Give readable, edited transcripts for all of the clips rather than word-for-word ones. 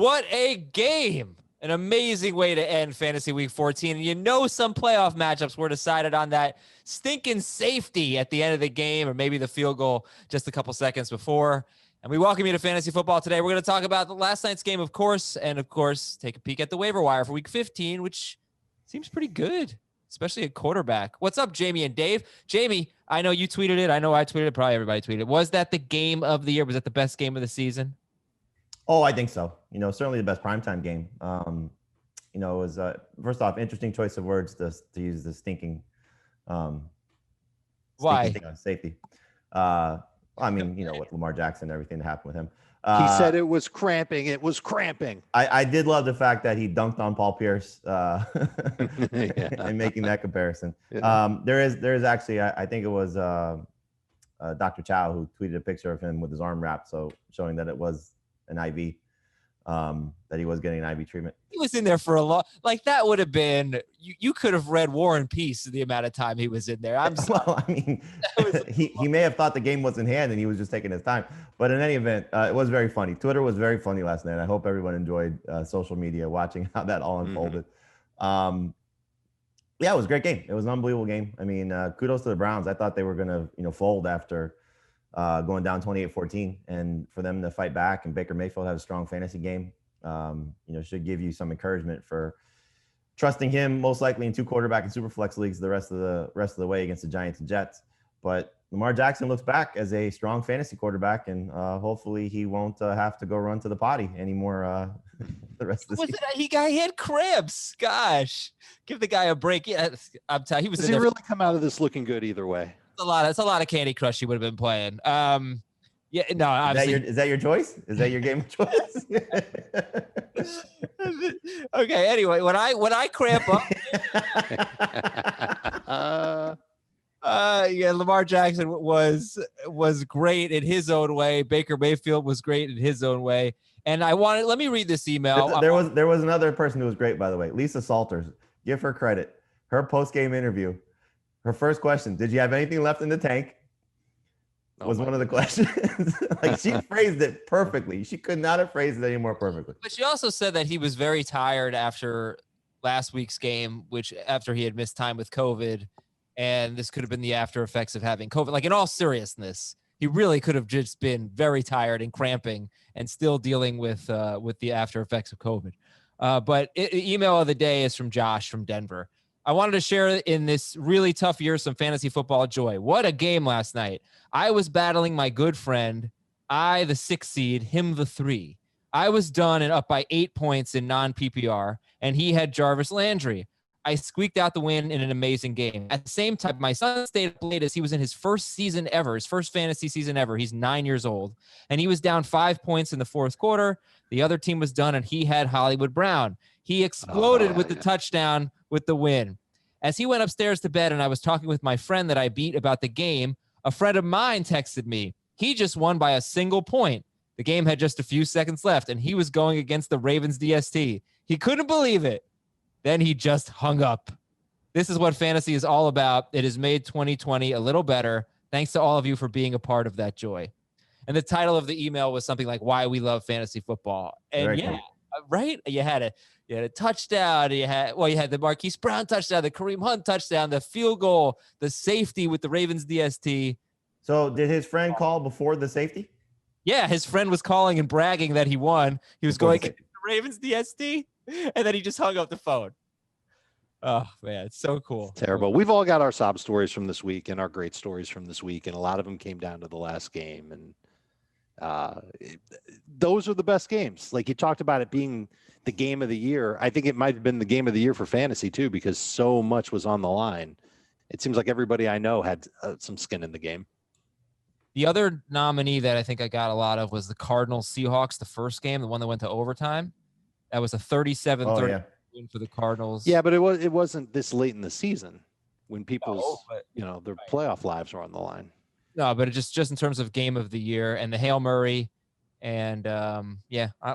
What a game. An amazing way to end Fantasy Week 14. And you know some playoff matchups were decided on that stinking safety at the end of the game, or maybe the field goal just a couple seconds before. And we welcome you to Fantasy Football today. We're going to talk about the last night's game, of course, and of course, take a peek at the waiver wire for Week 15, which seems pretty good, especially at quarterback. What's up, Jamie and Dave? Jamie, I know you tweeted it. I know I tweeted it. Probably everybody tweeted it. Was that the game of the year? Was that the best game of the season? Oh, I think so. Certainly the best primetime game. It was first off, interesting choice of words to use the stinking. Why? Safety. With Lamar Jackson and everything that happened with him. He said it was cramping. It was cramping. I did love the fact that he dunked on Paul Pierce and making that comparison. Yeah. There is actually, I think it was Dr. Chow who tweeted a picture of him with his arm wrapped, so showing that it was an IV, that he was getting an IV treatment. He was in there for a long, like that would have been, you could have read War and Peace the amount of time he was in there. He may have thought the game was in hand and he was just taking his time. But in any event, it was very funny. Twitter was very funny last night. I hope everyone enjoyed social media watching how that all unfolded. Mm-hmm. It was a great game. It was an unbelievable game. Kudos to the Browns. I thought they were going to, fold after going down 28-14, and for them to fight back, and Baker Mayfield had a strong fantasy game, should give you some encouragement for trusting him most likely in 2 quarterback and super flex leagues the rest of the way against the Giants and Jets. But Lamar Jackson looks back as a strong fantasy quarterback, and hopefully he won't have to go run to the potty anymore the rest of the season. He had cramps. Gosh, give the guy a break. Yeah, I'm telling you, Does he really come out of this looking good either way? It's a lot of Candy Crush he would have been playing. Is that your choice? Is that your game of choice? Okay. Anyway, when I cramp up, Lamar Jackson was great in his own way. Baker Mayfield was great in his own way. And let me read this email. There was another person who was great, by the way. Lisa Salters. Give her credit. Her post-game interview. Her first question, did you have anything left in the tank? Was one of the questions. She phrased it perfectly. She could not have phrased it any more perfectly. But she also said that he was very tired after last week's game, after he had missed time with COVID. And this could have been the after effects of having COVID. Like, in all seriousness, he really could have just been very tired and cramping and still dealing with the after effects of COVID. But email of the day is from Josh from Denver. I wanted to share in this really tough year some fantasy football joy. What a game last night. I was battling my good friend, I the 6 seed, him the 3. I was done and up by 8 points in non-PPR, and he had Jarvis Landry. I squeaked out the win in an amazing game. At the same time, my son stayed up late as he was in his first season ever, his first fantasy season ever. He's 9 years old, and he was down 5 points in the fourth quarter. The other team was done, and he had Hollywood Brown. He exploded with the touchdown with the win. As he went upstairs to bed and I was talking with my friend that I beat about the game, a friend of mine texted me. He just won by a single point. The game had just a few seconds left, and he was going against the Ravens DST. He couldn't believe it. Then he just hung up. This is what fantasy is all about. It has made 2020 a little better. Thanks to all of you for being a part of that joy. And the title of the email was something like "Why We Love Fantasy Football." And cool. Right? You had a touchdown. You had the Marquise Brown touchdown, the Kareem Hunt touchdown, the field goal, the safety with the Ravens DST. So did his friend call before the safety? Yeah, his friend was calling and bragging that he won. He was going against the Ravens DST, and then he just hung up the phone. Oh, man, it's so cool. It's terrible. We've all got our sob stories from this week and our great stories from this week, and a lot of them came down to the last game. And those are the best games. Like you talked about it being the game of the year. I think it might have been the game of the year for fantasy too, because so much was on the line. It seems like everybody I know had some skin in the game. The other nominee that I think I got a lot of was the Cardinals Seahawks, the first game, the one that went to overtime. That was a 37-30 win for the Cardinals. Yeah, but it wasn't this late in the season when people's their playoff lives are on the line. No, but it just in terms of game of the year and the Hail Murray, and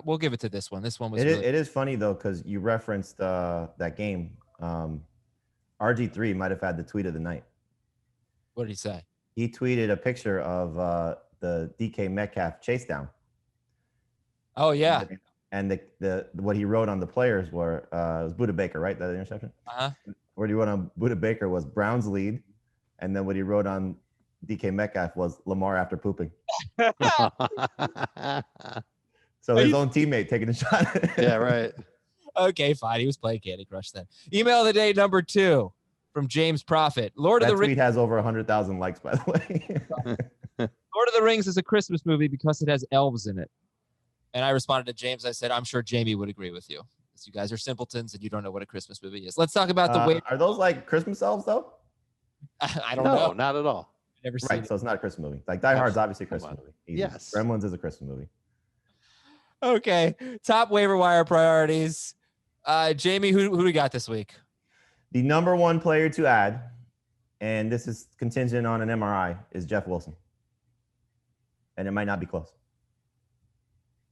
we'll give it to this one. This one was. It is funny though, because you referenced that game. RG3 might have had the tweet of the night. What did he say? He tweeted a picture of the DK Metcalf chase down. Oh yeah. and the what he wrote on the players were it was Buda Baker, right? That interception. What he wrote on Buda Baker was Browns lead, and then what he wrote on DK Metcalf was Lamar after pooping. So his own teammate taking a shot. Yeah, right. Okay, fine. He was playing Candy Crush then. Email of the day number 2 from James Prophet. Lord of the Rings. Tweet has over 100,000 likes, by the way. Lord of the Rings is a Christmas movie because it has elves in it. And I responded to James. I said, I'm sure Jamie would agree with you. You guys are simpletons and you don't know what a Christmas movie is. Let's talk about the way. Are those like Christmas elves, though? I don't know. No, not at all. Never seen Right, it. so it's not a Christmas movie. Like Die Hard's obviously a Christmas movie. Easy. Yes. Gremlins is a Christmas movie. Okay. Top waiver wire priorities. Jamie, who do we got this week? The number one player to add, and this is contingent on an MRI, is Jeff Wilson. And it might not be close.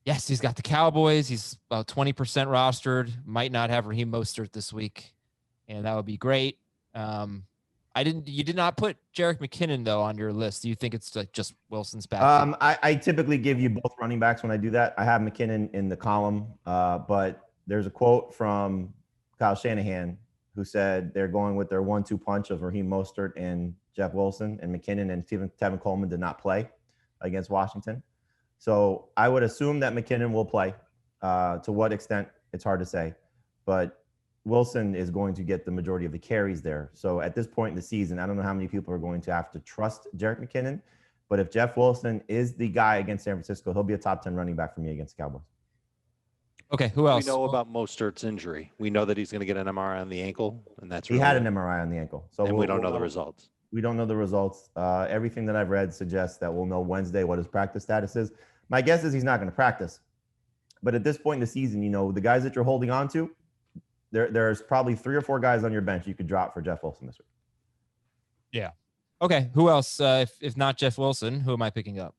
Yes, he's got the Cowboys. He's about 20% rostered. Might not have Raheem Mostert this week, and that would be great. You did not put Jerick McKinnon though on your list. Do you think it's like just Wilson's back? I typically give you both running backs when I do that. I have McKinnon in the column, but there's a quote from Kyle Shanahan who said they're going with their 1-2 punch of Raheem Mostert and Jeff Wilson, and McKinnon and Tevin Coleman did not play against Washington. So I would assume that McKinnon will play. To what extent, it's hard to say. But Wilson is going to get the majority of the carries there. So at this point in the season, I don't know how many people are going to have to trust Jerick McKinnon. But if Jeff Wilson is the guy against San Francisco, he'll be a top 10 running back for me against the Cowboys. Okay, who else? We know about Mostert's injury. We know that he's going to get an MRI on the ankle, and that's he had an MRI on the ankle. So we don't know the results. We don't know the results. Everything that I've read suggests that we'll know Wednesday what his practice status is. My guess is he's not going to practice. But at this point in the season, the guys that you're holding on to, there's probably 3 or 4 guys on your bench you could drop for Jeff Wilson this week. Yeah. Okay. Who else? If not Jeff Wilson, who am I picking up?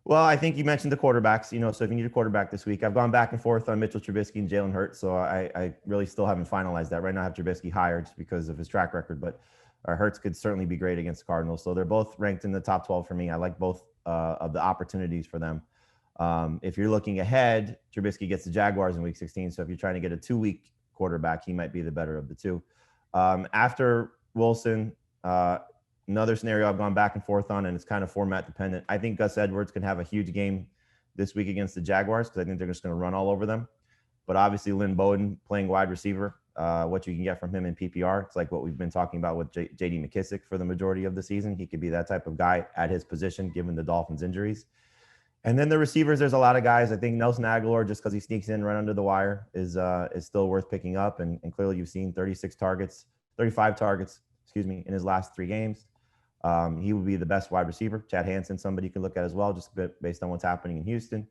Well, I think you mentioned the quarterbacks. So if you need a quarterback this week, I've gone back and forth on Mitchell Trubisky and Jalen Hurts. So I really still haven't finalized that. Right now I have Trubisky higher just because of his track record, but Hertz could certainly be great against the Cardinals. So they're both ranked in the top 12 for me. I like both of the opportunities for them. If you're looking ahead, Trubisky gets the Jaguars in week 16. So if you're trying to get a 2-week quarterback, he might be the better of the two. After Wilson, another scenario I've gone back and forth on, and it's kind of format dependent. I think Gus Edwards can have a huge game this week against the Jaguars because I think they're just going to run all over them. But obviously Lynn Bowden playing wide receiver, what you can get from him in PPR. It's like what we've been talking about with J.D. McKissick for the majority of the season. He could be that type of guy at his position given the Dolphins injuries. And then the receivers, there's a lot of guys. I think Nelson Aguilar, just because he sneaks in right under the wire, is still worth picking up. And clearly you've seen 35 targets, in his last 3 games. He would be the best wide receiver. Chad Hanson, somebody you can look at as well, just based on what's happening in Houston.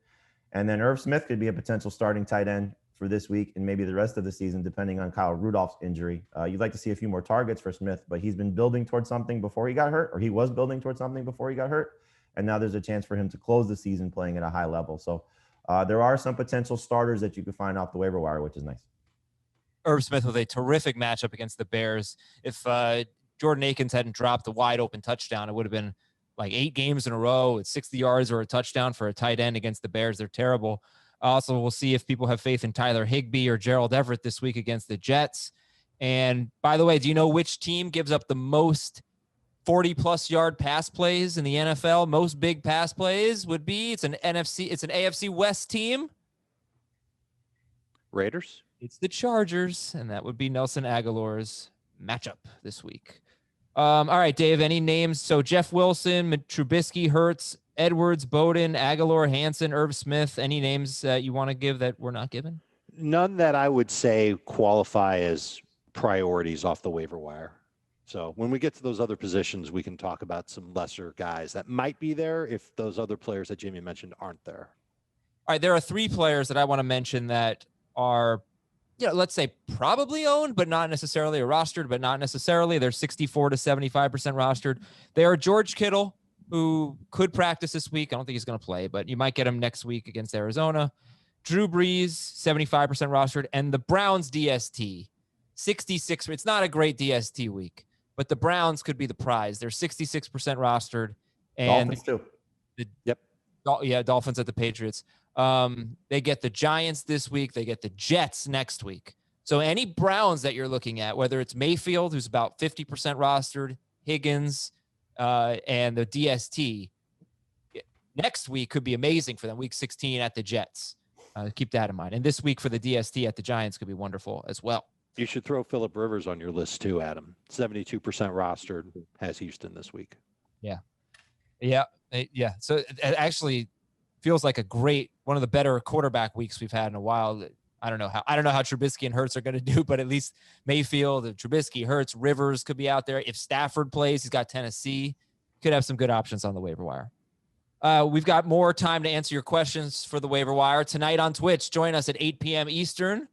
And then Irv Smith could be a potential starting tight end for this week and maybe the rest of the season, depending on Kyle Rudolph's injury. You'd like to see a few more targets for Smith, but he's been building towards something before he got hurt, or he was building towards something before he got hurt. And now there's a chance for him to close the season playing at a high level. So there are some potential starters that you can find off the waiver wire, which is nice. Irv Smith with a terrific matchup against the Bears. If Jordan Akins hadn't dropped the wide open touchdown, it would have been like 8 games in a row with 60 yards or a touchdown for a tight end against the Bears. They're terrible. Also, we'll see if people have faith in Tyler Higbee or Gerald Everett this week against the Jets. And by the way, do you know which team gives up the most 40-plus yard pass plays in the NFL? Most big pass plays would be, it's an AFC West team. Raiders? It's the Chargers, and that would be Nelson Aguilar's matchup this week. All right, Dave, any names? So Jeff Wilson, Trubisky, Hertz, Edwards, Bowden, Aguilar, Hanson, Irv Smith. Any names that you want to give that we're not given? None that I would say qualify as priorities off the waiver wire. So when we get to those other positions, we can talk about some lesser guys that might be there if those other players that Jamie mentioned aren't there. All right, there are 3 players that I want to mention that are, let's say probably owned, but not necessarily, or rostered, but not necessarily. They're 64 to 75% rostered. They are George Kittle, who could practice this week. I don't think he's going to play, but you might get him next week against Arizona. Drew Brees, 75% rostered, and the Browns DST, 66. It's not a great DST week, but the Browns could be the prize. They're 66% rostered. And Dolphins too. Dolphins at the Patriots. They get the Giants this week. They get the Jets next week. So any Browns that you're looking at, whether it's Mayfield, who's about 50% rostered, Higgins, and the DST, next week could be amazing for them. Week 16 at the Jets. Keep that in mind. And this week for the DST at the Giants could be wonderful as well. You should throw Phillip Rivers on your list too, Adam. 72% rostered, has Houston this week. Yeah. So it actually feels like one of the better quarterback weeks we've had in a while. I don't know how Trubisky and Hertz are going to do, but at least Mayfield, Trubisky, Hertz, Rivers could be out there. If Stafford plays, he's got Tennessee. Could have some good options on the waiver wire. We've got more time to answer your questions for the waiver wire tonight on Twitch. Join us at 8 p.m. Eastern,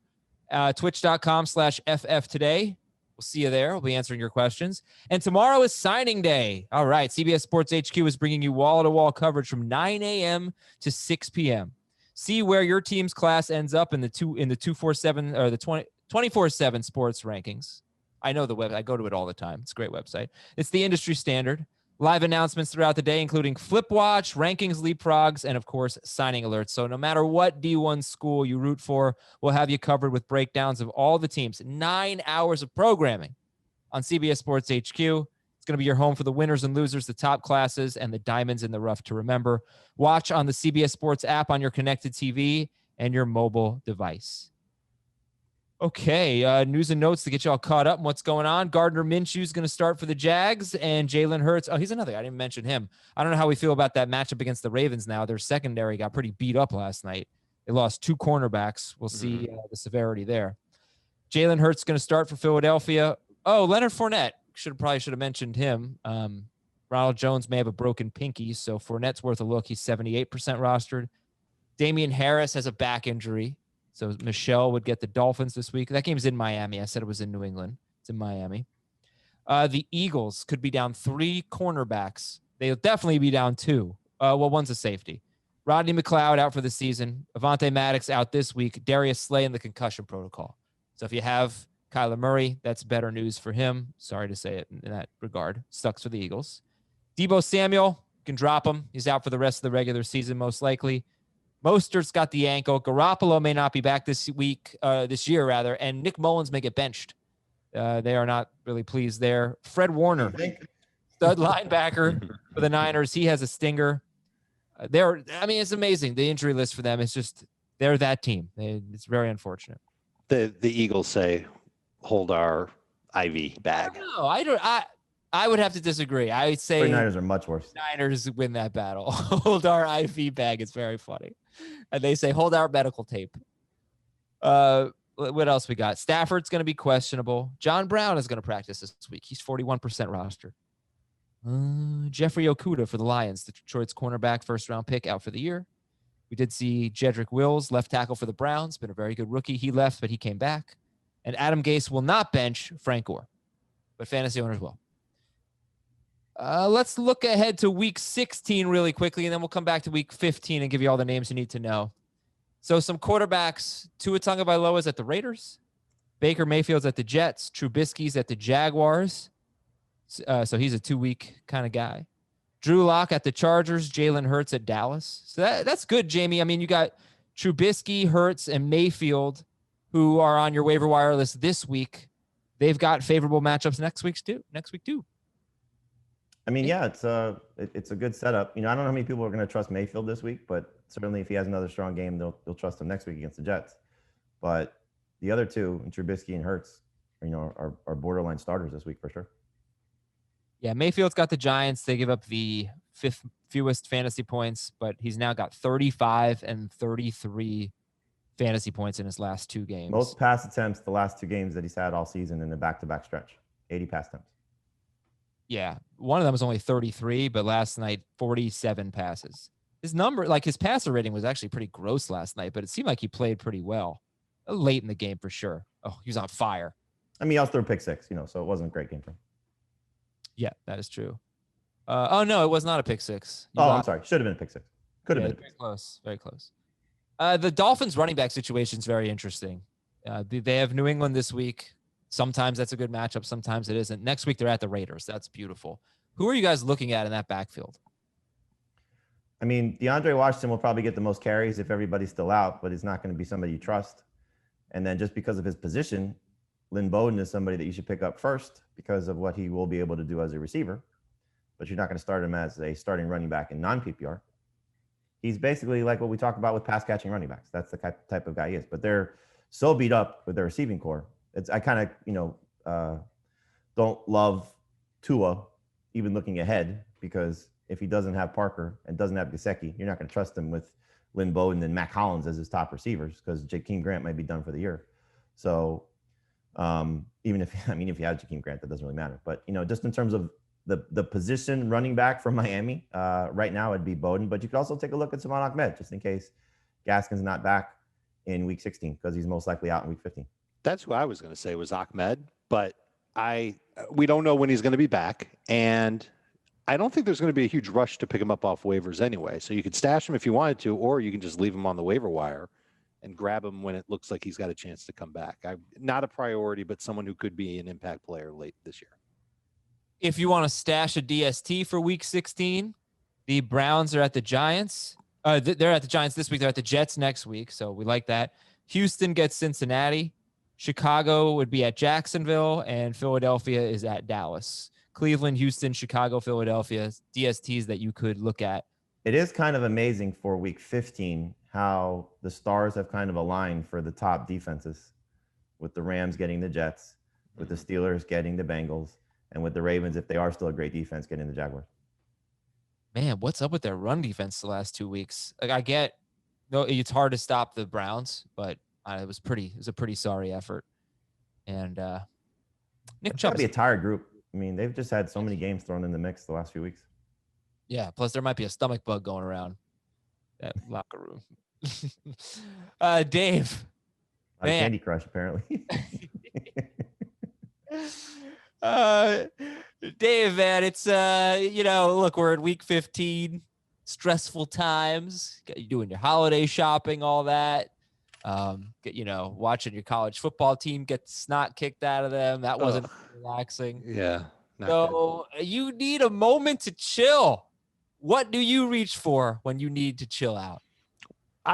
twitch.com/FF today. We'll see you there. We'll be answering your questions. And tomorrow is signing day. All right. CBS Sports HQ is bringing you wall-to-wall coverage from 9 a.m. to 6 p.m. See where your team's class ends up in the 247 or the 24/7 sports rankings. I know the web. I go to it all the time. It's a great website. It's the industry standard. Live announcements throughout the day, including Flip Watch, rankings, leapfrogs, and of course, signing alerts. So no matter what D1 school you root for, we'll have you covered with breakdowns of all the teams. 9 hours of programming on CBS Sports HQ. It's going to be your home for the winners and losers, the top classes, and the diamonds in the rough to remember. Watch on the CBS Sports app on your connected TV and your mobile device. Okay, news and notes to get you all caught up on what's going on. Gardner Minshew is going to start for the Jags, and Jalen Hurts. Oh, he's another guy. I didn't mention him. I don't know how we feel about that matchup against the Ravens now. Their secondary got pretty beat up last night. They lost 2 cornerbacks. We'll see the severity there. Jalen Hurts is going to start for Philadelphia. Oh, Leonard Fournette. Probably should have mentioned him. Ronald Jones may have a broken pinky, so Fournette's worth a look. He's 78% rostered. Damian Harris has a back injury. So Michelle would get the Dolphins this week. That game's in Miami. I said it was in New England. It's in Miami. The Eagles could be down 3 cornerbacks. They'll definitely be down 2. One's a safety. Rodney McLeod out for the season. Avonte Maddox out this week. Darius Slay in the concussion protocol. So if you have Kyler Murray, that's better news for him. Sorry to say it in that regard. Sucks for the Eagles. Deebo Samuel, you can drop him. He's out for the rest of the regular season, most likely. Mostert's got the ankle. Garoppolo may not be back this year, and Nick Mullins may get benched. They are not really pleased there. Fred Warner, stud linebacker for the Niners. He has a stinger. It's amazing. The injury list for them is just, they're that team. It's very unfortunate. The Eagles say, hold our IV bag. I would have to disagree. I would say 49ers are much worse. Niners win that battle. Hold our IV bag. It's very funny. And they say, hold our medical tape. What else we got? Stafford's going to be questionable. John Brown is going to practice this week. He's 41% rostered. Jeffrey Okudah for the Lions, the Detroit's cornerback, first-round pick, out for the year. We did see Jedrick Wills, left tackle for the Browns, been a very good rookie. He left, but he came back. And Adam Gase will not bench Frank Gore, but fantasy owners will. Let's look ahead to week 16 really quickly, and then we'll come back to week 15 and give you all the names you need to know. So some quarterbacks. Tua Tagovailoa's at the Raiders. Baker Mayfield's at the Jets. Trubisky's at the Jaguars. So he's a 2-week kind of guy. Drew Lock at the Chargers. Jalen Hurts at Dallas. So that's good, Jamie. I mean, you got Trubisky, Hurts, and Mayfield, who are on your waiver wire list this week. They've got favorable matchups next week too. I mean, yeah, it's a good setup. I don't know how many people are going to trust Mayfield this week, but certainly if he has another strong game, they'll trust him next week against the Jets. But the other two, Trubisky and Hertz, are borderline starters this week for sure. Yeah, Mayfield's got the Giants. They give up the 5th fewest fantasy points, but he's now got 35 and 33 fantasy points in his last 2 games. Most pass attempts the last 2 games that he's had all season in a back-to-back stretch. 80 pass attempts. Yeah, one of them was only 33, but last night, 47 passes. His his passer rating was actually pretty gross last night, but it seemed like he played pretty well. Late in the game for sure. Oh, he was on fire. I mean, he also threw a pick 6, so it wasn't a great game for him. Yeah, that is true. No, it was not a pick 6. I'm sorry. Should have been a pick 6. Could have been. Very close. Very close. The Dolphins running back situation is very interesting. They have New England this week. Sometimes that's a good matchup. Sometimes it isn't. Next week, they're at the Raiders. That's beautiful. Who are you guys looking at in that backfield? I mean, DeAndre Washington will probably get the most carries if everybody's still out, but it's not going to be somebody you trust. And then just because of his position, Lynn Bowden is somebody that you should pick up first because of what he will be able to do as a receiver. But you're not going to start him as a starting running back in non-PPR. He's basically like what we talk about with pass catching running backs. That's the type of guy he is. But they're so beat up with their receiving core. I kind of, don't love Tua even looking ahead, because if he doesn't have Parker and doesn't have Gesicki, you're not going to trust him with Lynn Bowden and Mac Hollins as his top receivers, because Jakeem Grant might be done for the year. So even if you have Jakeem Grant, that doesn't really matter. But, just in terms of the position running back from Miami, right now it'd be Bowden. But you could also take a look at Salman Ahmed, just in case Gaskin's not back in week 16, because he's most likely out in week 15. That's who I was going to say was Ahmed, but we don't know when he's going to be back. And I don't think there's going to be a huge rush to pick him up off waivers anyway. So you could stash him if you wanted to, or you can just leave him on the waiver wire and grab him when it looks like he's got a chance to come back. Not a priority, but someone who could be an impact player late this year. If you want to stash a DST for week 16, the Browns are at the Giants. They're at the Giants this week. They're at the Jets next week. So we like that. Houston gets Cincinnati. Chicago would be at Jacksonville, and Philadelphia is at Dallas. Cleveland, Houston, Chicago, Philadelphia, DSTs that you could look at. It is kind of amazing for week 15 how the stars have kind of aligned for the top defenses, with the Rams getting the Jets, with the Steelers getting the Bengals, and with the Ravens, if they are still a great defense, getting the Jaguars. Man, what's up with their run defense the last 2 weeks? Like, I get, no, it's hard to stop the Browns, but it was a pretty sorry effort. And Nick Chubb, be a tired group. I mean, they've just had so many games thrown in the mix the last few weeks. Yeah, plus there might be a stomach bug going around that locker room. Dave, Candy Crush, apparently. Dave, man, it's look, we're in week 15, stressful times. You doing your holiday shopping, all that. Watching your college football team get the snot kicked out of them. That wasn't relaxing. Yeah. So you need a moment to chill. What do you reach for when you need to chill out?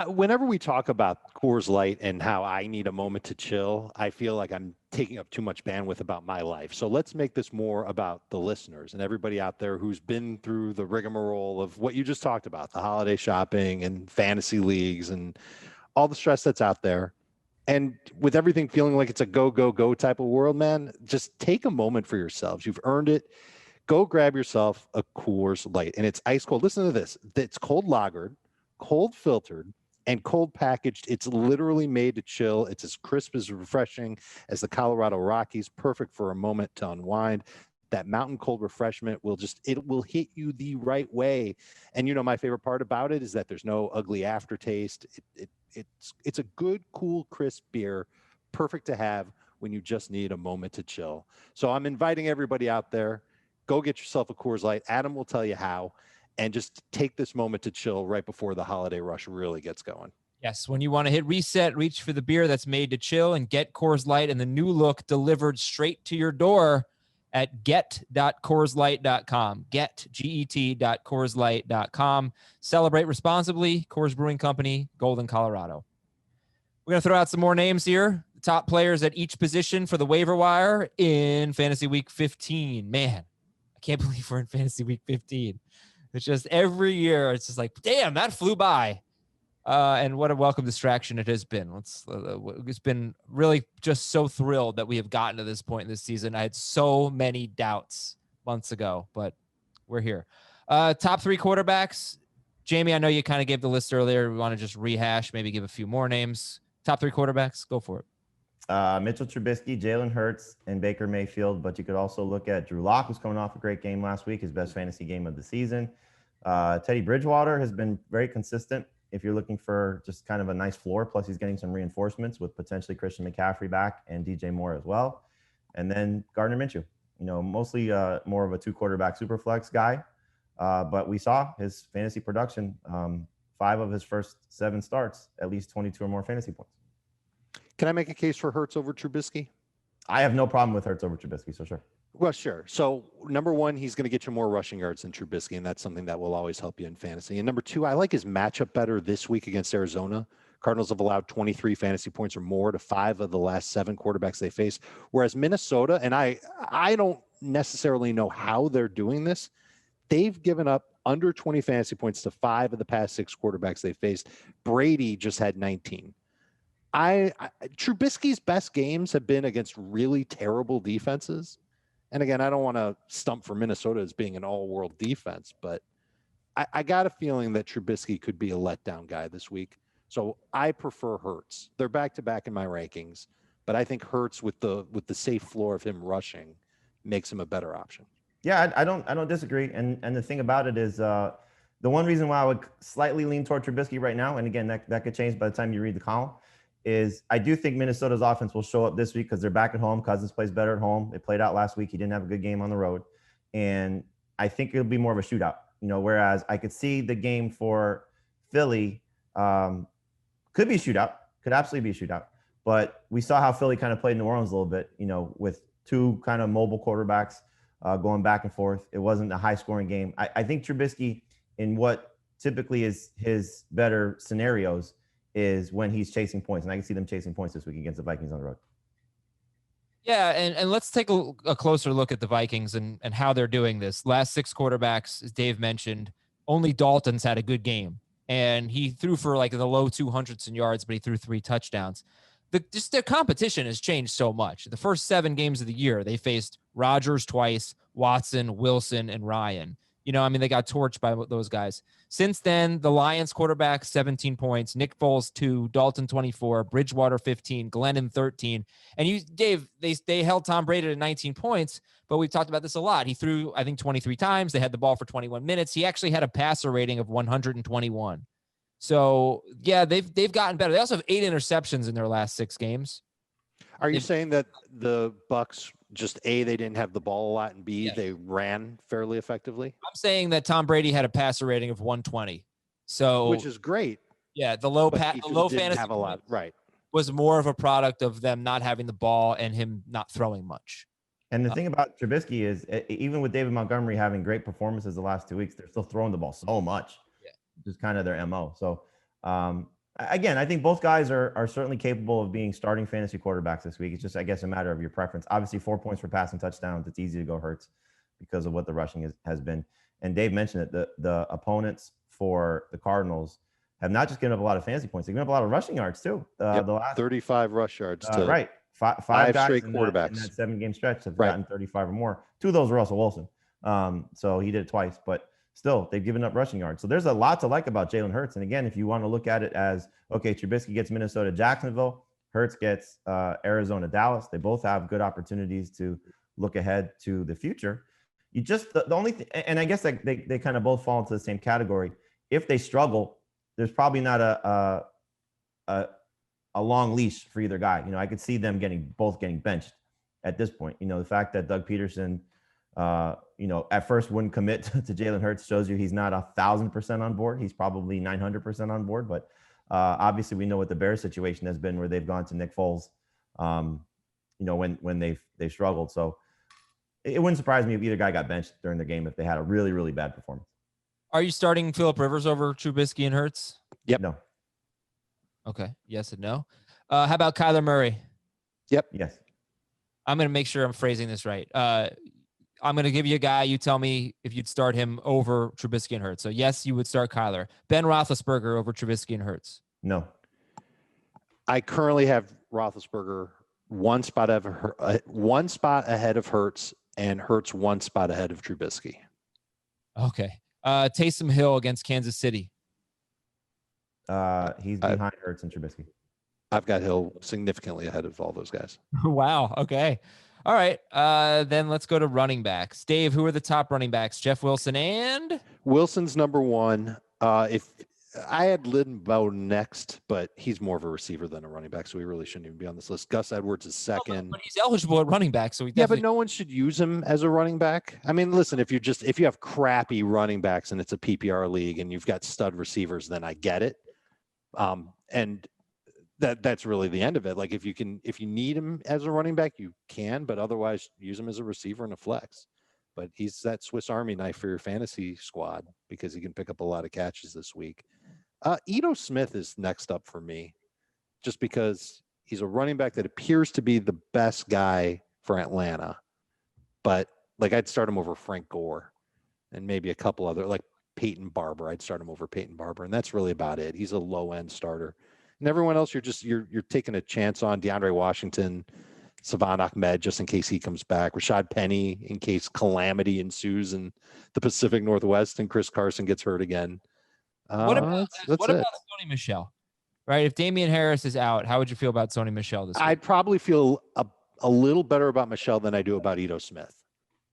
Whenever we talk about Coors Light and how I need a moment to chill, I feel like I'm taking up too much bandwidth about my life. So let's make this more about the listeners and everybody out there who's been through the rigmarole of what you just talked about, the holiday shopping and fantasy leagues and all the stress that's out there. And with everything feeling like it's a go, go, go type of world, man, just take a moment for yourselves. You've earned it. Go grab yourself a Coors Light, and it's ice cold. Listen to this. It's cold lagered, cold filtered, and cold packaged. It's literally made to chill. It's as crisp, as refreshing as the Colorado Rockies. Perfect for a moment to unwind. That mountain cold refreshment it will hit you the right way. And my favorite part about it is that there's no ugly aftertaste. It's a good, cool, crisp beer, perfect to have when you just need a moment to chill. So I'm inviting everybody out there, go get yourself a Coors Light. Adam will tell you how, and just take this moment to chill right before the holiday rush really gets going. Yes, when you want to hit reset, reach for the beer that's made to chill and get Coors Light and the new look delivered straight to your door at get.coorslight.com. Get.coorslight.com. Celebrate responsibly. Coors Brewing Company, Golden, Colorado. We're going to throw out some more names here. The top players at each position for the waiver wire in Fantasy Week 15. Man, I can't believe we're in Fantasy Week 15. It's just every year, it's just like, damn, that flew by. And what a welcome distraction it has been. It's been really just so thrilled that we have gotten to this point in this season. I had so many doubts months ago, but we're here. Top three quarterbacks. Jamie, I know you kind of gave the list earlier. We want to just rehash, maybe give a few more names. Top three quarterbacks. Go for it. Mitchell Trubisky, Jalen Hurts, and Baker Mayfield. But you could also look at Drew Lock, who's coming off a great game last week, his best fantasy game of the season. Teddy Bridgewater has been very consistent if you're looking for just kind of a nice floor. Plus, he's getting some reinforcements with potentially Christian McCaffrey back and DJ Moore as well. And then Gardner Minshew, mostly more of a two-quarterback super flex guy. But we saw his fantasy production, 5 of his first 7 starts, at least 22 or more fantasy points. Can I make a case for Hertz over Trubisky? I have no problem with Hertz over Trubisky, so sure. Well, sure. So number one, he's going to get you more rushing yards than Trubisky, and that's something that will always help you in fantasy. And number two, I like his matchup better this week against Arizona. Cardinals have allowed 23 fantasy points or more to 5 of the last 7 quarterbacks they face, whereas Minnesota, and I don't necessarily know how they're doing this, they've given up under 20 fantasy points to 5 of the past 6 quarterbacks they faced. Brady just had 19. Trubisky's best games have been against really terrible defenses. And again, I don't want to stump for Minnesota as being an all-world defense, but I got a feeling that Trubisky could be a letdown guy this week. So I prefer Hertz. They're back-to-back in my rankings, but I think Hertz with the safe floor of him rushing makes him a better option. Yeah, I don't disagree. And the thing about it is the one reason why I would slightly lean toward Trubisky right now, and again, that could change by the time you read the column, is I do think Minnesota's offense will show up this week because they're back at home. Cousins plays better at home. They played out last week. He didn't have a good game on the road. And I think it'll be more of a shootout, whereas I could see the game for Philly could be a shootout, could absolutely be a shootout. But we saw how Philly kind of played New Orleans a little bit, with 2 kind of mobile quarterbacks going back and forth. It wasn't a high-scoring game. I think Trubisky, in what typically is his better scenarios, is when he's chasing points. And I can see them chasing points this week against the Vikings on the road. Yeah, and let's take a closer look at the Vikings and how they're doing this. Last 6 quarterbacks, as Dave mentioned, only Dalton's had a good game. And he threw for like the low 200s in yards, but he threw 3 touchdowns. Just their competition has changed so much. The first 7 games of the year, they faced Rodgers twice, Watson, Wilson, and Ryan. They got torched by those guys. Since then, the Lions quarterback, 17 points, Nick Foles, 2, Dalton, 24, Bridgewater, 15, Glennon, 13. And Dave, they held Tom Brady to 19 points, but we've talked about this a lot. He threw, I think, 23 times. They had the ball for 21 minutes. He actually had a passer rating of 121. So, yeah, they've gotten better. They also have 8 interceptions in their last 6 games. Are you saying that the Bucs just A, they didn't have the ball a lot, and B, they ran fairly effectively? I'm saying that Tom Brady had a passer rating of 120. So, which is great. Yeah, the low fantasy have a lot, right? Was more of a product of them not having the ball and him not throwing much. And the thing about Trubisky is, even with David Montgomery having great performances the last 2 weeks, they're still throwing the ball so much. Yeah, just kind of their MO. So, again, I think both guys are certainly capable of being starting fantasy quarterbacks this week. It's just, I guess, a matter of your preference. Obviously, 4 points for passing touchdowns. It's easy to go Hertz because of what the rushing has been. And Dave mentioned it. The opponents for the Cardinals have not just given up a lot of fantasy points; they've given up a lot of rushing yards too. The last 35 rush yards to right. Five guys straight in quarterbacks in that 7-game stretch have gotten 35 or more. 2 of those were Russell Wilson. So he did it twice, but still, they've given up rushing yards. So there's a lot to like about Jalen Hurts. And again, if you want to look at it as, okay, Trubisky gets Minnesota, Jacksonville, Hurts gets Arizona, Dallas. They both have good opportunities to look ahead to the future. You just, the only thing, and I guess they kind of both fall into the same category. If they struggle, there's probably not a long leash for either guy. I could see them both getting benched at this point. The fact that Doug Peterson, at first wouldn't commit to Jalen Hurts shows you he's not 1,000% on board. He's probably 900% on board. But obviously, we know what the Bears situation has been, where they've gone to Nick Foles, when they've struggled. So it wouldn't surprise me if either guy got benched during the game if they had a really, really bad performance. Are you starting Phillip Rivers over Trubisky and Hertz? Yep. No. Okay. Yes and no. How about Kyler Murray? Yep. Yes. I'm going to make sure I'm phrasing this right. I'm going to give you a guy. You tell me if you'd start him over Trubisky and Hertz. So, yes, you would start Kyler. Ben Roethlisberger over Trubisky and Hertz. No. I currently have Roethlisberger one spot ahead of Hertz, and Hertz 1 spot ahead of Trubisky. Okay. Taysom Hill against Kansas City. He's behind Hertz and Trubisky. I've got Hill significantly ahead of all those guys. Wow. Okay. All right. Then let's go to running backs. Dave, who are the top running backs? Jeff Wilson and? Wilson's number 1. If I had Lynn Bowden next, but he's more of a receiver than a running back, so he really shouldn't even be on this list. Gus Edwards is second. But he's eligible at running back, so but no one should use him as a running back. I mean, listen, if you have crappy running backs and it's a PPR league and you've got stud receivers, then I get it. And that's really the end of it. Like if you need him as a running back, you can, but otherwise use him as a receiver and a flex. But he's that Swiss Army knife for your fantasy squad because he can pick up a lot of catches this week. Edo Smith is next up for me, just because he's a running back that appears to be the best guy for Atlanta. But like I'd start him over Frank Gore and maybe a couple other, like Peyton Barber. I'd start him over Peyton Barber, and that's really about it. He's a low end starter. And everyone else, you're taking a chance on DeAndre Washington, Savon Ahmed, just in case he comes back, Rashad Penny, in case calamity ensues in the Pacific Northwest and Chris Carson gets hurt again. What about Sony Michel? Right? If Damian Harris is out, how would you feel about Sony Michel this week? I'd probably feel a little better about Michel than I do about Edo Smith.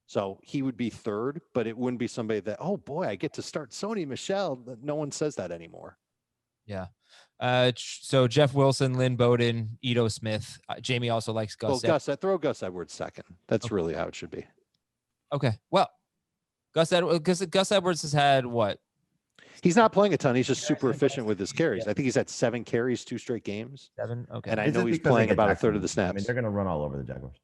So he would be third, but it wouldn't be somebody that, oh boy, I get to start Sony Michel. No one says that anymore. Yeah. So Jeff Wilson, Lynn Bowden, Edo Smith. Jamie also likes Gus. Well, throw Gus Edwards second. That's really how it should be. Okay. Well, Gus Edwards has had what? He's not playing a ton. He's just super efficient with his carries. I think he's had 7 carries, 2 straight games. 7. Okay. And I know he's playing about a third of the snaps. I mean, they're going to run all over the Jaguars.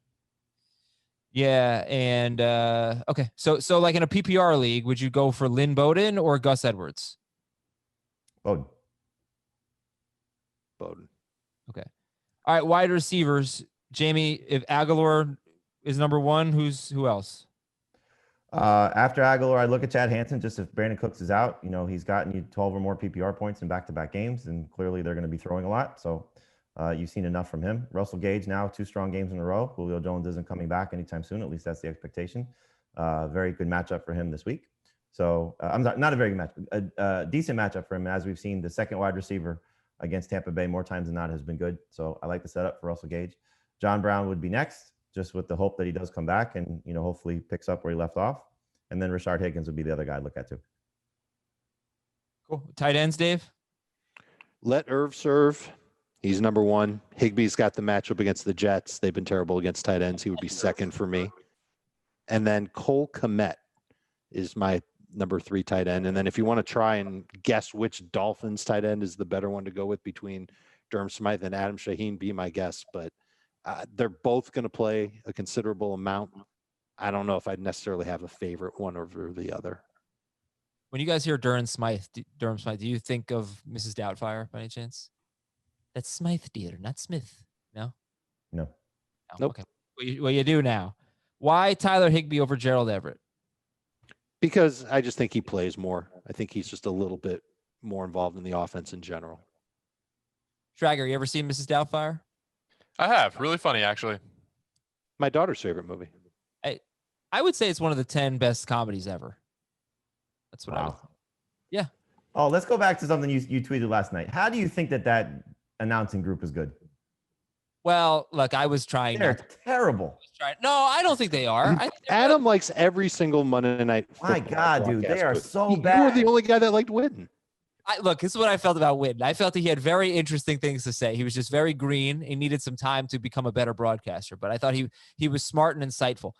Yeah. And okay. So like in a PPR league, would you go for Lynn Bowden or Gus Edwards? Bowden. Okay. All right. Wide receivers. Jamie, if Aguilar is number 1, who else? After Aguilar, I look at Chad Hanson. Just if Brandon Cooks is out, he's gotten you 12 or more PPR points in back-to-back games, and clearly they're going to be throwing a lot. So you've seen enough from him. Russell Gage now 2 strong games in a row. Julio Jones isn't coming back anytime soon. At least that's the expectation. Very good matchup for him this week. So I'm not a very good matchup, a decent matchup for him. As we've seen, the second wide receiver against Tampa Bay more times than not has been good. So I like the setup for Russell Gage. John Brown would be next, just with the hope that he does come back and, hopefully picks up where he left off. And then Rashard Higgins would be the other guy I'd look at too. Cool. Tight ends, Dave? Let Irv serve. He's number 1. Higbee's got the matchup against the Jets. They've been terrible against tight ends. He would be second for me. And then Cole Kmet is my number 3 tight end. And then if you want to try and guess which Dolphins tight end is the better one to go with between Durham Smythe and Adam Shaheen, be my guess. But they're both going to play a considerable amount. I don't know if I'd necessarily have a favorite one over the other. When you guys hear Durham Smythe, do you think of Mrs. Doubtfire by any chance? That's Smythe, dear, not Smith. No? No. Nope. Okay. Well, you do now. Why Tyler Higbee over Gerald Everett? Because I just think he plays more. I think he's just a little bit more involved in the offense in general. Trager, you ever seen Mrs. Doubtfire? I have. Really funny, actually. My daughter's favorite movie. I would say it's one of the 10 best comedies ever. That's what I would. Yeah. Oh, let's go back to something you tweeted last night. How do you think that announcing group is good? Well, look, I was trying. They're terrible. No, I don't think they are. Adam likes every single Monday night. My God, dude, they are so bad. You were the only guy that liked Witten. Look, this is what I felt about Witten. I felt that he had very interesting things to say. He was just very green. He needed some time to become a better broadcaster, but I thought he was smart and insightful.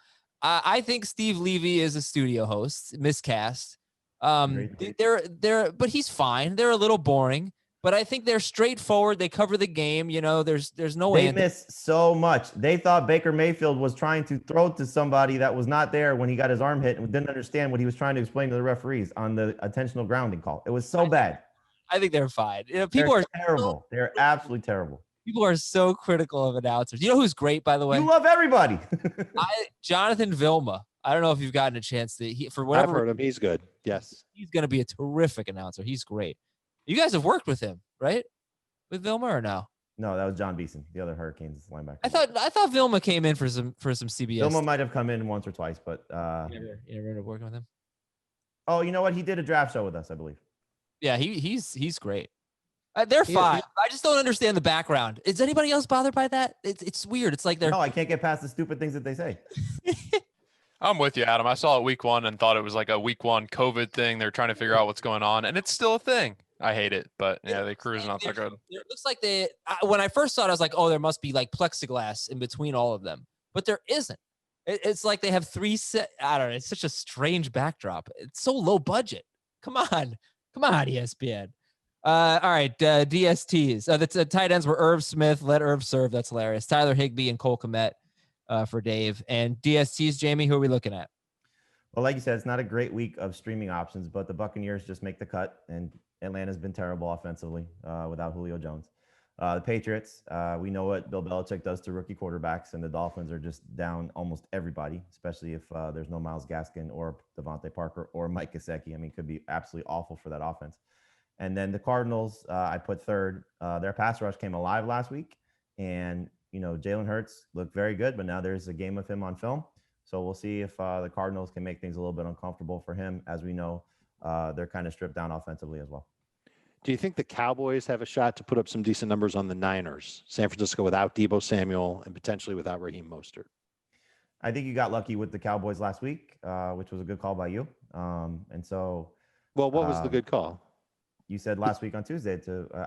I think Steve Levy is a studio host, miscast. But he's fine. They're a little boring, but I think they're straightforward. They cover the game. There's no way. They miss so much. They thought Baker Mayfield was trying to throw to somebody that was not there when he got his arm hit and didn't understand what he was trying to explain to the referees on the intentional grounding call. It was so bad. I think they're fine. People are terrible. They're absolutely terrible. People are so critical of announcers. You know who's great, by the way? You love everybody. Jonathan Vilma. I don't know if you've gotten a chance to. For whatever, I've heard him. He's good. Yes, he's going to be a terrific announcer. He's great. You guys have worked with him, right? With Vilma or no? No, that was John Beeson, the other Hurricanes linebacker. I thought Vilma came in for some CBS. Vilma might have come in once or twice, but you never ended up working with him. Oh, you know what? He did a draft show with us, I believe. Yeah, he's great. They're fine. I just don't understand the background. Is anybody else bothered by that? It's weird. It's like they're. No, I can't get past the stupid things that they say. I'm with you, Adam. I saw it week 1 and thought it was like a week 1 COVID thing. They're trying to figure out what's going on, and it's still a thing. I hate it, but yeah, they cruise not so good. It looks like when I first saw it, I was like, oh, there must be like plexiglass in between all of them, but there isn't. It's like they have 3 set. I don't know. It's such a strange backdrop. It's so low budget. Come on, ESPN. All right, DSTs. The tight ends were Irv Smith. Let Irv serve. That's hilarious. Tyler Higbee and Cole Kmet for Dave. And DSTs, Jamie, who are we looking at? Well, like you said, it's not a great week of streaming options, but the Buccaneers just make the cut, and Atlanta's been terrible offensively without Julio Jones. The Patriots, we know what Bill Belichick does to rookie quarterbacks, and the Dolphins are just down almost everybody, especially if there's no Myles Gaskin or Devontae Parker or Mike Gesicki. I mean, it could be absolutely awful for that offense. And then the Cardinals, I put third. Their pass rush came alive last week, and Jalen Hurts looked very good, but now there's a game of him on film. So we'll see if the Cardinals can make things a little bit uncomfortable for him. As we know, they're kind of stripped down offensively as well. Do you think the Cowboys have a shot to put up some decent numbers on the Niners? San Francisco without Deebo Samuel and potentially without Raheem Mostert. I think you got lucky with the Cowboys last week, which was a good call by you. And so, well, what was the good call? You said last week on Tuesday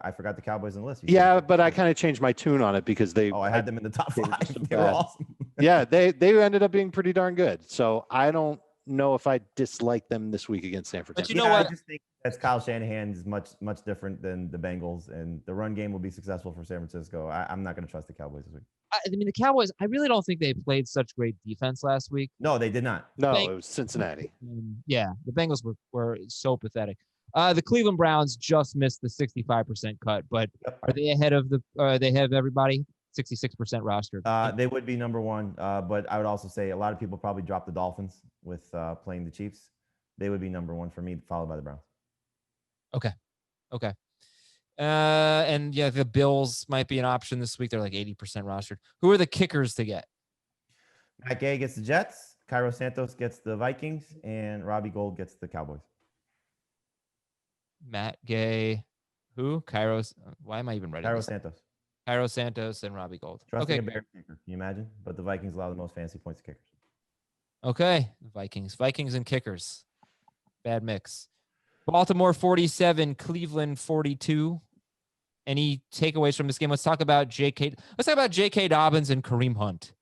I forgot the Cowboys on the list. Yeah, but I kind of changed my tune on it because I had them in the top 5. They were awesome. Yeah, they ended up being pretty darn good. So I don't know if I dislike them this week against San Francisco. But you know what? I just think that's Kyle Shanahan is much different than the Bengals, and the run game will be successful for San Francisco. I'm not going to trust the Cowboys this week. I mean, the Cowboys, I really don't think they played such great defense last week. No, they did not. No, it was Cincinnati. Yeah, the Bengals were so pathetic. The Cleveland Browns just missed the 65% cut, but are they ahead of everybody? 66% rostered. They would be number one, but I would also say a lot of people probably dropped the Dolphins with playing the Chiefs. They would be number one for me, followed by the Browns. Okay. And yeah, the Bills might be an option this week. They're like 80% rostered. Who are the kickers to get? Matt Gay gets the Jets, Cairo Santos gets the Vikings, and Robbie Gould gets the Cowboys. Matt Gay, who? Kairos. Why am I even writing? Cairo Santos and Robbie Gould. Trusting a Bear kicker. Can you imagine? But the Vikings allow the most fancy points to kickers. Okay, Vikings and kickers. Bad mix. Baltimore 47, Cleveland 42. Any takeaways from this game? Let's talk about J.K. Dobbins and Kareem Hunt.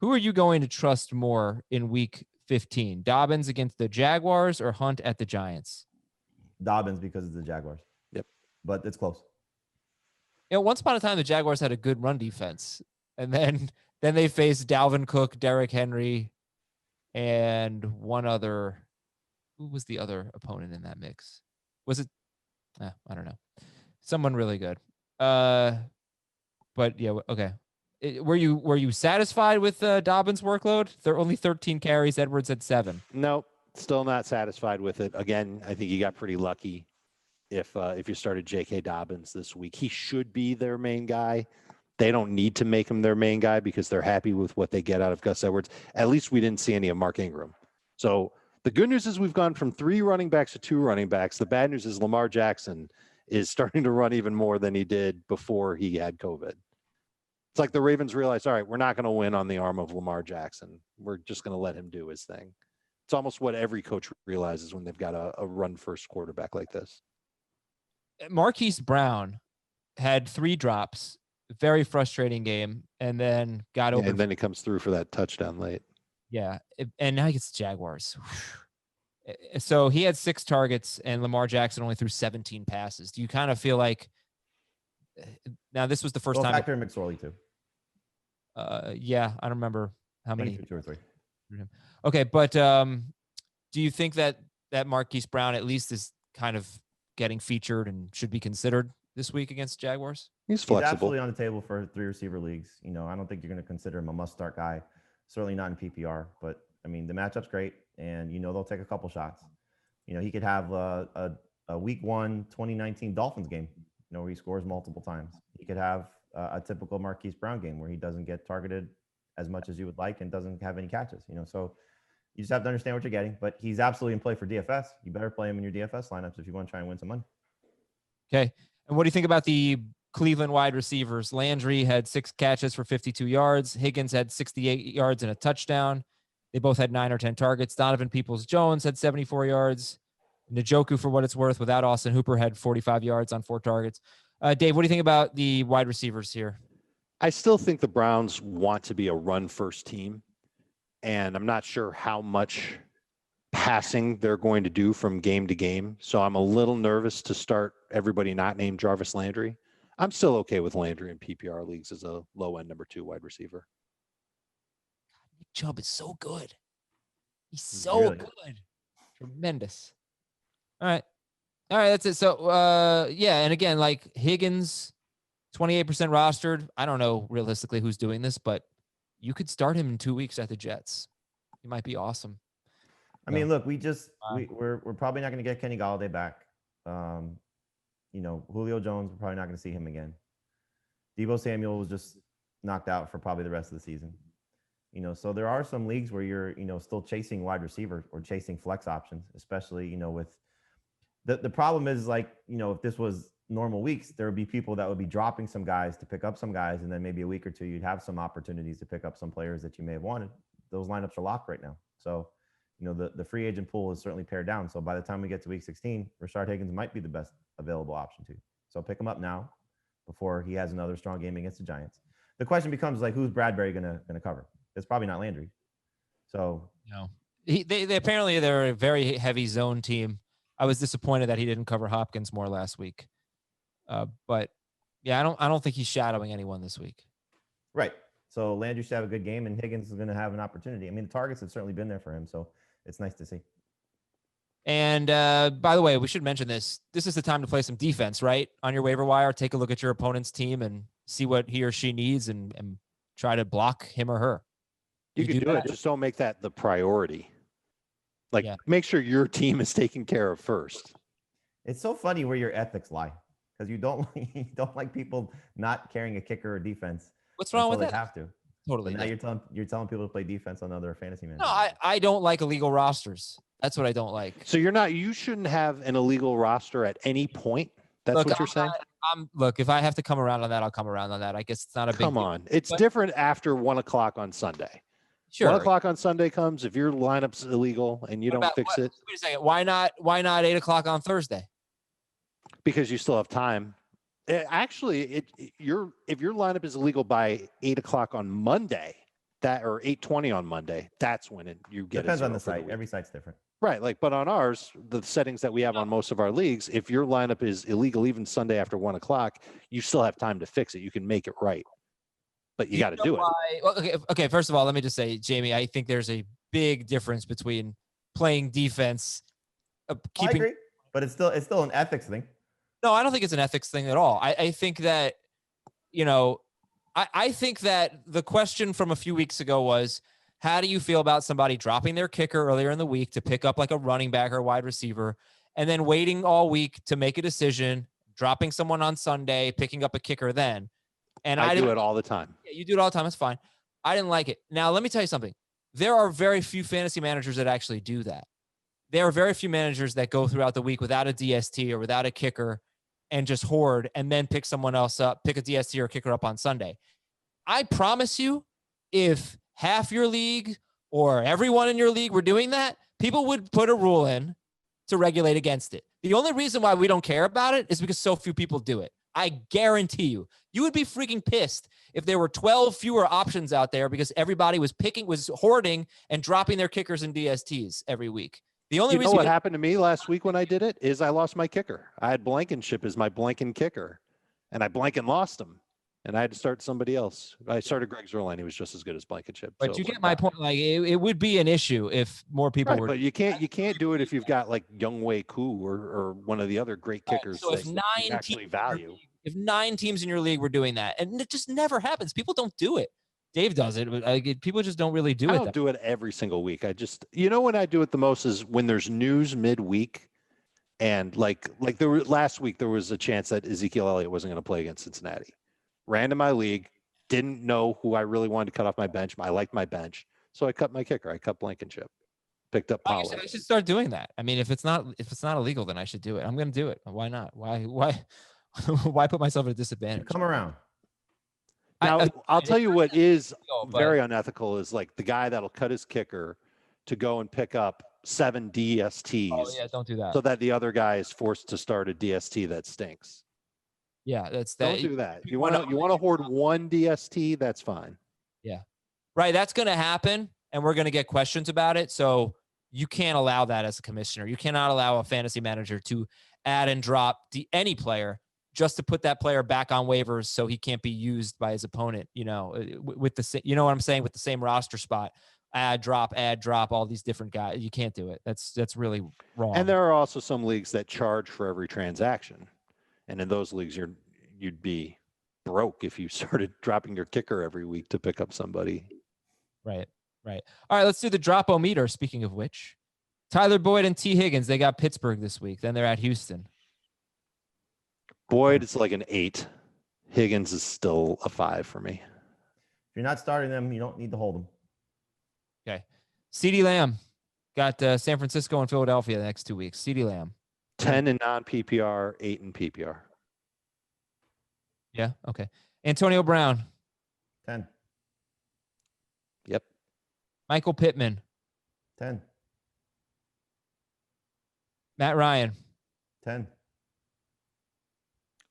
Who are you going to trust more in Week 15? Dobbins against the Jaguars or Hunt at the Giants? Dobbins because of the Jaguars. Yep. But it's close. Once upon a time, the Jaguars had a good run defense. And then they faced Dalvin Cook, Derrick Henry, and one other. Who was the other opponent in that mix? Was it? I don't know. Someone really good. But yeah, okay. Were you satisfied with Dobbins' workload? There are only 13 carries. Edwards had 7. Nope. Still not satisfied with it. Again, I think you got pretty lucky if you started J.K. Dobbins this week. He should be their main guy. They don't need to make him their main guy because they're happy with what they get out of Gus Edwards. At least we didn't see any of Mark Ingram. So the good news is we've gone from 3 running backs to 2 running backs. The bad news is Lamar Jackson is starting to run even more than he did before he had COVID. It's like the Ravens realized, all right, we're not going to win on the arm of Lamar Jackson. We're just going to let him do his thing. It's almost what every coach realizes when they've got a run-first quarterback like this. Marquise Brown had 3 drops, very frustrating game, and then got over. And then he comes through for that touchdown late. Yeah, and now he gets the Jaguars. So he had 6 targets, and Lamar Jackson only threw 17 passes. Do you kind of feel like now this was the first time? Factor in McSorley too. Yeah, I don't remember how many. 2 or 3. Okay, but do you think that Marquise Brown at least is kind of getting featured and should be considered this week against Jaguars? He's flexible. He's absolutely on the table for 3 receiver leagues. I don't think you're going to consider him a must-start guy. Certainly not in PPR, but I mean the matchup's great, and they'll take a couple shots. He could have a Week 1 2019 Dolphins game, where he scores multiple times. He could have a typical Marquise Brown game where he doesn't get targeted as much as you would like and doesn't have any catches. So you just have to understand what you're getting. But he's absolutely in play for DFS. You better play him in your DFS lineups if you want to try and win some money. Okay, and what do you think about the Cleveland wide receivers? Landry had 6 catches for 52 yards. Higgins had 68 yards and a touchdown. They both had 9 or 10 targets. Donovan Peoples-Jones had 74 yards. Njoku, for what it's worth, without Austin Hooper, had 45 yards on 4 targets. Dave, what do you think about the wide receivers here? I still think the Browns want to be a run-first team, and I'm not sure how much passing they're going to do from game to game. So I'm a little nervous to start everybody not named Jarvis Landry. I'm still okay with Landry in PPR leagues as a low-end number 2 wide receiver. Nick Chubb is so good. He's He's so really good. Tremendous. All right. That's it. So, yeah. And again, like Higgins, 28% rostered. I don't know realistically who's doing this, but you could start him in 2 weeks at the Jets. He might be awesome. I mean, look, we're probably not going to get Kenny Galladay back. Julio Jones, we're probably not going to see him again. Deebo Samuel was just knocked out for probably the rest of the season. So there are some leagues where you're, still chasing wide receiver or chasing flex options, especially, with the problem is like, if this was normal weeks, there would be people that would be dropping some guys to pick up some guys. And then maybe a week or two, you'd have some opportunities to pick up some players that you may have wanted. Those lineups are locked right now. So, the free agent pool is certainly pared down. So by the time we get to week 16, Rashard Higgins might be the best available option too. So pick him up now before he has another strong game against the Giants. The question becomes like, who's Bradbury gonna cover? It's probably not Landry. So they apparently they're a very heavy zone team. I was disappointed that he didn't cover Hopkins more last week. But yeah, I don't think he's shadowing anyone this week. Right. So Landry should have a good game, and Higgins is going to have an opportunity. I mean, the targets have certainly been there for him, so it's nice to see. And by the way, we should mention this. This is the time to play some defense, right? On your waiver wire, take a look at your opponent's team and see what he or she needs and try to block him or her. You can do it. Just don't make that the priority. Make sure your team is taken care of first. It's so funny where your ethics lie, because you don't like people not carrying a kicker or defense. What's wrong with that? They have to. Totally. But now you're telling people to play defense on other fantasy managers. No, I don't like illegal rosters. That's what I don't like. So you shouldn't have an illegal roster at any point. That's what you're saying? Look, if I have to come around on that, I'll come around on that. I guess it's not a big deal. Come on. It's different after 1:00 on Sunday. Sure. 1:00 on Sunday comes, if your lineup's illegal and you don't fix it. Wait a second. Why not 8:00 on Thursday? Because you still have time. Actually, if your lineup is illegal by 8:00 on Monday, or 8:20 on Monday, that's when you get. Depends on the site. Every site's different. Right. But on ours, the settings that we have on most of our leagues, if your lineup is illegal even Sunday after 1:00, you still have time to fix it. You can make it right, but you got to do it. Well, okay. First of all, let me just say, Jamie, I think there's a big difference between playing defense, I agree, but it's still an ethics thing. No, I don't think it's an ethics thing at all. I think that, I think that the question from a few weeks ago was, how do you feel about somebody dropping their kicker earlier in the week to pick up like a running back or a wide receiver, and then waiting all week to make a decision, dropping someone on Sunday, picking up a kicker then? And I do it all the time. Yeah, you do it all the time. It's fine. I didn't like it. Now, let me tell you something. There are very few fantasy managers that actually do that. There are very few managers that go throughout the week without a DST or without a kicker and just hoard and then pick someone else up, pick a DST or a kicker up on Sunday. I promise you, if half your league or everyone in your league were doing that, people would put a rule in to regulate against it. The only reason why we don't care about it is because so few people do it. I guarantee you would be freaking pissed if there were 12 fewer options out there because everybody was hoarding and dropping their kickers and DSTs every week. The only reason what happened to me last week when I did it is I lost my kicker. I had Blankenship as my Blanken kicker, and I Blanken lost him, and I had to start somebody else. I started Greg Zerline. He was just as good as Blankenship. But so you get my point. Like it would be an issue if more people were. But you can't do it if you've got like Younghoe Koo or one of the other great kickers so that you actually value. If 9 teams in your league were doing that, and it just never happens. People don't do it. Dave does it, but people just don't really do it. I don't do it every single week. I just, when I do it the most is when there's news midweek, and like last week there was a chance that Ezekiel Elliott wasn't going to play against Cincinnati. Ran to my league, didn't know who I really wanted to cut off my bench. I liked my bench, so I cut my kicker. I cut Blankenship, picked up Powell. I should start doing that. I mean, if it's not illegal, then I should do it. I'm going to do it. Why not? Why put myself at a disadvantage? Come around. Now, I'll tell you what is very unethical is like the guy that'll cut his kicker to go and pick up 7 DSTs. Oh, yeah, don't do that. So that the other guy is forced to start a DST that stinks. Yeah, that's that. Don't do that. You want to hoard 1 DST, that's fine. Yeah. Right, that's going to happen, and we're going to get questions about it. So You can't allow that as a commissioner. You cannot allow a fantasy manager to add and drop any player just to put that player back on waivers so he can't be used by his opponent, with the, you know what I'm saying, with the same roster spot, add, drop, all these different guys. You can't do it. That's really wrong. And there are also some leagues that charge for every transaction. And in those leagues, you'd be broke if you started dropping your kicker every week to pick up somebody. Right. All right, let's do the Dropometer. Speaking of which, Tyler Boyd and T. Higgins, they got Pittsburgh this week. Then they're at Houston. Boyd, it's like an 8. Higgins is still a 5 for me. If you're not starting them, you don't need to hold them. Okay. CeeDee Lamb got San Francisco and Philadelphia the next 2 weeks. CeeDee Lamb. 10 in non-PPR, 8 in PPR. Yeah, okay. Antonio Brown. 10. Yep. Michael Pittman. 10. Matt Ryan. 10.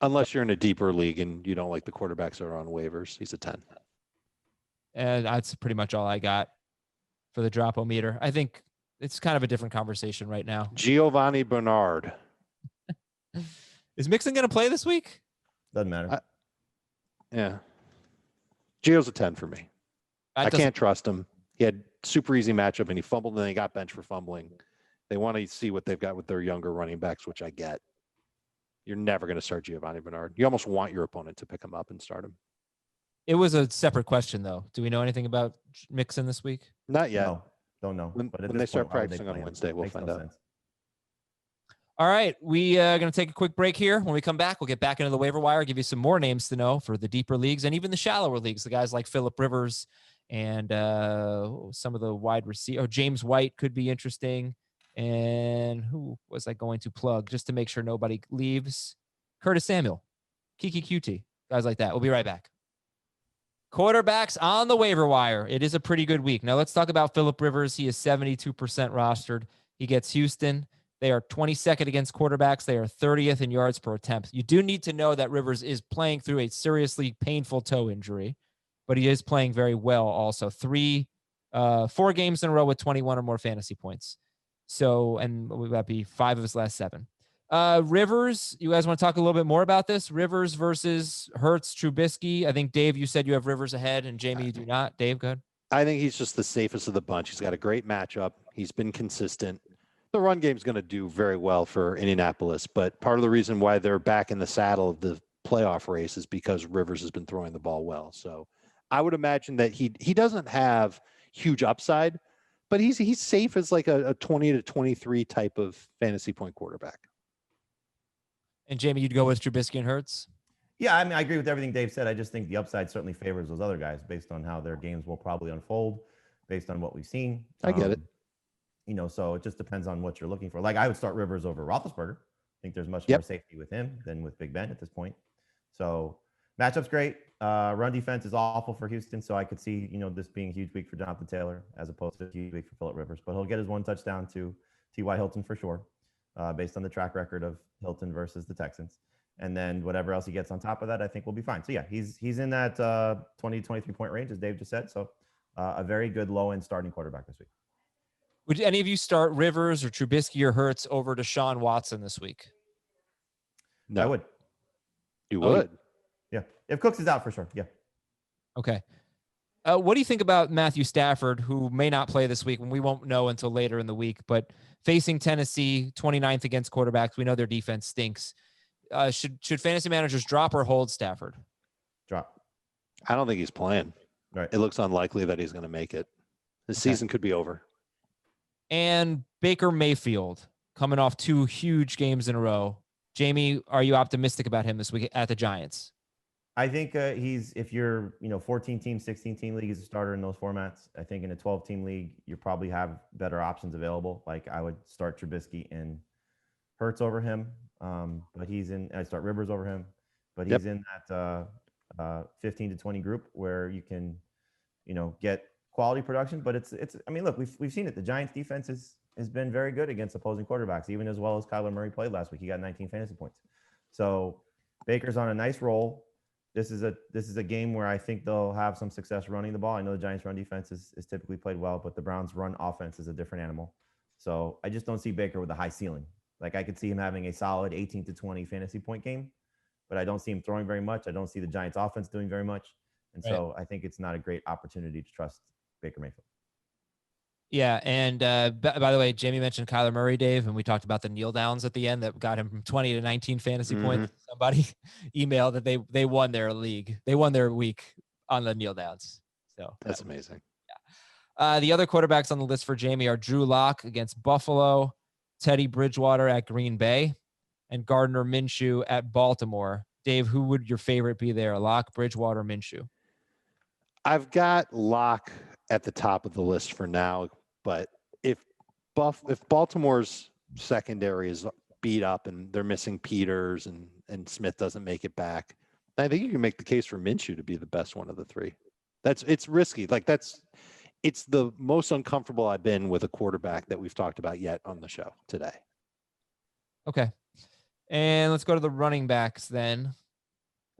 Unless you're in a deeper league and you don't like the quarterbacks that are on waivers, he's a 10. And that's pretty much all I got for the Dropometer. I think it's kind of a different conversation right now. Giovanni Bernard. Is Mixon going to play this week? Doesn't matter. Yeah. Gio's a 10 for me. I can't trust him. He had super easy matchup and he fumbled and then he got benched for fumbling. They want to see what they've got with their younger running backs, which I get. You're never going to start Giovanni Bernard. You almost want your opponent to pick him up and start him. It was a separate question, though. Do we know anything about Mixon this week? Not yet. No, don't know. When they start practicing on Wednesday, we'll find out. All right, we are going to take a quick break here. When we come back, we'll get back into the waiver wire, give you some more names to know for the deeper leagues and even the shallower leagues. The guys like Phillip Rivers and some of the wide receiver. James White could be interesting. And who was I going to plug just to make sure nobody leaves? Curtis Samuel, Kiki QT, guys like that. We'll be right back. Quarterbacks on the waiver wire. It is a pretty good week. Now let's talk about Phillip Rivers. He is 72% rostered. He gets Houston. They are 22nd against quarterbacks. They are 30th in yards per attempt. You do need to know that Rivers is playing through a seriously painful toe injury, but he is playing very well also. 4 games in a row with 21 or more fantasy points. So, and would that be 5 of his last 7? Rivers, you guys want to talk a little bit more about this? Rivers versus Hertz, Trubisky. I think, Dave, you said you have Rivers ahead, and Jamie, you do not. Dave, go ahead. I think he's just the safest of the bunch. He's got a great matchup. He's been consistent. The run game's going to do very well for Indianapolis, but part of the reason why they're back in the saddle of the playoff race is because Rivers has been throwing the ball well. So I would imagine that he doesn't have huge upside, but he's safe as like a 20 to 23 type of fantasy point quarterback. And Jamie, you'd go with Trubisky and Hertz? Yeah, I mean, I agree with everything Dave said. I just think the upside certainly favors those other guys based on how their games will probably unfold, based on what we've seen. I get it. So it just depends on what you're looking for. Like, I would start Rivers over Roethlisberger. I think there's much more safety with him than with Big Ben at this point. So matchup's great. Run defense is awful for Houston, so I could see, this being a huge week for Jonathan Taylor as opposed to a huge week for Phillip Rivers. But he'll get his 1 touchdown to T.Y. Hilton for sure, based on the track record of Hilton versus the Texans. And then whatever else he gets on top of that, I think will be fine. So, yeah, he's in that 20 to 23-point range, as Dave just said. So a very good low-end starting quarterback this week. Would any of you start Rivers or Trubisky or Hertz over Deshaun Watson this week? No. I would. You would? Yeah. If Cooks is out, for sure. Yeah. Okay. What do you think about Matthew Stafford, who may not play this week, and we won't know until later in the week, but facing Tennessee, 29th against quarterbacks, we know their defense stinks. Should fantasy managers drop or hold Stafford? Drop. I don't think he's playing. Right. It looks unlikely that he's going to make it. The season could be over. And Baker Mayfield coming off 2 huge games in a row. Jamie, are you optimistic about him this week at the Giants? I think if you're, 14-team, 16-team league, he's a starter in those formats. I think in a 12-team league, you probably have better options available. Like, I would start Trubisky and Hertz over him. But I start Rivers over him. But he's in that 15 to 20 group where you can, get quality production. But it's. I mean, look, we've seen it. The Giants defense has been very good against opposing quarterbacks, even as well as Kyler Murray played last week. He got 19 fantasy points. So Baker's on a nice roll. This is a game where I think they'll have some success running the ball. I know the Giants' run defense is typically played well, but the Browns' run offense is a different animal. So I just don't see Baker with a high ceiling. Like I could see him having a solid 18 to 20 fantasy point game, but I don't see him throwing very much. I don't see the Giants offense doing very much. And so I think it's not a great opportunity to trust Baker Mayfield. Yeah, and by the way, Jamie mentioned Kyler Murray, Dave, and we talked about the kneel downs at the end that got him from 20 to 19 fantasy points. Somebody emailed that they won their league. They won their week on the kneel downs. So that's amazing. Yeah. The other quarterbacks on the list for Jamie are Drew Lock against Buffalo, Teddy Bridgewater at Green Bay, and Gardner Minshew at Baltimore. Dave, who would your favorite be there? Lock, Bridgewater, Minshew? I've got Lock at the top of the list for now, but if Baltimore's secondary is beat up and they're missing Peters and Smith doesn't make it back, I think you can make the case for Minshew to be the best one of the three. It's risky. It's the most uncomfortable I've been with a quarterback that we've talked about yet on the show today. Okay. And let's go to the running backs then.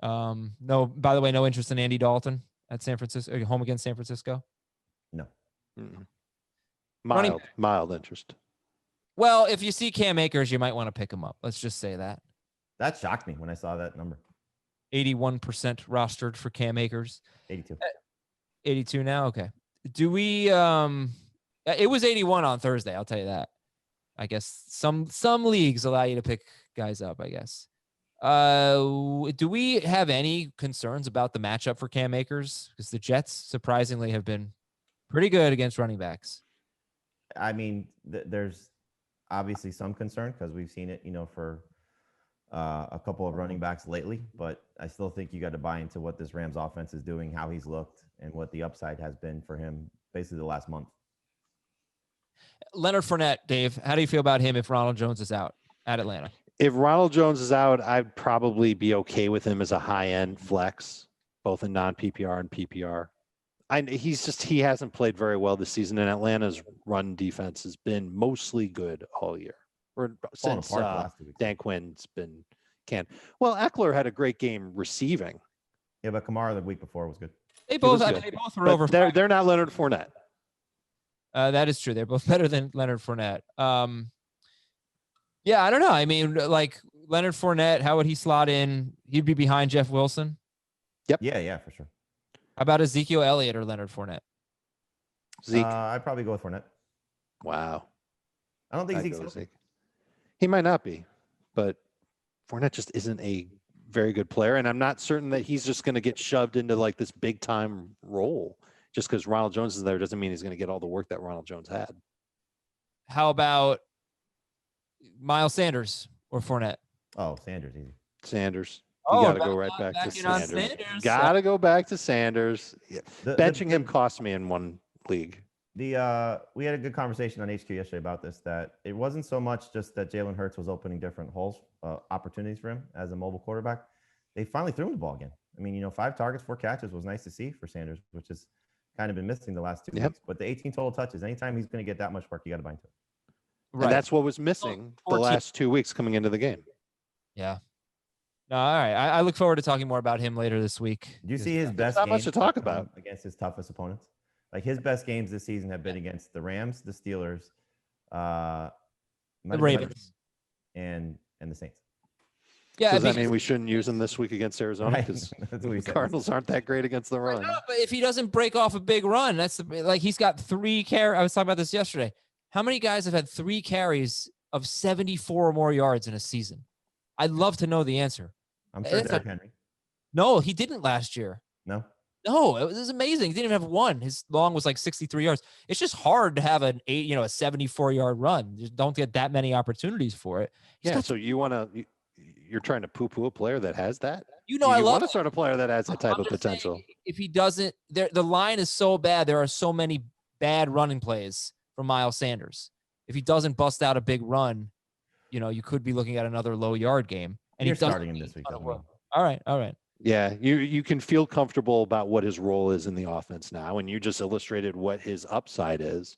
No, by the way, no interest in Andy Dalton at San Francisco, home against San Francisco? No. Mild interest. Well, if you see Cam Akers, you might want to pick him up. Let's just say that. That shocked me when I saw that number. 81% rostered for Cam Akers. 82. 82 now? Okay. Do we it was 81 on Thursday, I'll tell you that. I guess some leagues allow you to pick guys up, I guess. Do we have any concerns about the matchup for Cam Akers? Because the Jets surprisingly have been pretty good against running backs. I mean, there's obviously some concern because we've seen it, for a couple of running backs lately, but I still think you got to buy into what this Rams offense is doing, how he's looked, and what the upside has been for him basically the last month. Leonard Fournette, Dave, how do you feel about him if Ronald Jones is out at Atlanta? If Ronald Jones is out, I'd probably be okay with him as a high-end flex, both in non-PPR and PPR. He hasn't played very well this season, and Atlanta's run defense has been mostly good all year. Or since Dan Quinn's been canned. Well, Eckler had a great game receiving. Yeah, but Kamara the week before was good. They both were over. They're not Leonard Fournette. That is true. They're both better than Leonard Fournette. Yeah, I don't know. I mean, like Leonard Fournette, how would he slot in? He'd be behind Jeff Wilson. Yep. Yeah, for sure. How about Ezekiel Elliott or Leonard Fournette? Zeke. I'd probably go with Fournette. Wow. I don't think Zeke's Zeke. He might not be, but Fournette just isn't a very good player, and I'm not certain that he's just going to get shoved into like this big time role. Just because Ronald Jones is there doesn't mean he's going to get all the work that Ronald Jones had. How about Miles Sanders or Fournette? Oh, Sanders, easy. Sanders. You got to go right back to Sanders. Got to go back to Sanders. Yeah. Benching him cost me in one league. We had a good conversation on HQ yesterday about this, that it wasn't so much just that Jalen Hurts was opening different holes, opportunities for him as a mobile quarterback. They finally threw him the ball again. I mean, 5 targets, 4 catches was nice to see for Sanders, which has kind of been missing the last 2 weeks. But the 18 total touches, anytime he's going to get that much work, you got to buy into it. Right. And that's what was missing the last 2 weeks coming into the game. Yeah. No, all right. I look forward to talking more about him later this week. Do you see his best? Not much to talk about against his toughest opponents. Like his best games this season have been against the Rams, the Steelers, the Ravens, and the Saints. Yeah, does that mean we shouldn't use him this week against Arizona because the Cardinals aren't that great against the run? No, but if he doesn't break off a big run, that's like he's got 3 carries. I was talking about this yesterday. How many guys have had 3 carries of 74 or more yards in a season? I'd love to know the answer. I'm sure Derrick Henry. No, he didn't last year. No, it was amazing. He didn't even have 1. His long was like 63 yards. It's just hard to have a 74-yard run. You don't get that many opportunities for it. So you're trying to poo-poo a player that has that? I love want to start a player that has that type of potential. Saying, if he doesn't, the line is so bad. There are so many bad running plays from Miles Sanders. If he doesn't bust out a big run, you could be looking at another low yard game. And you're starting him this week. All right. Yeah, you can feel comfortable about what his role is in the offense now, and you just illustrated what his upside is.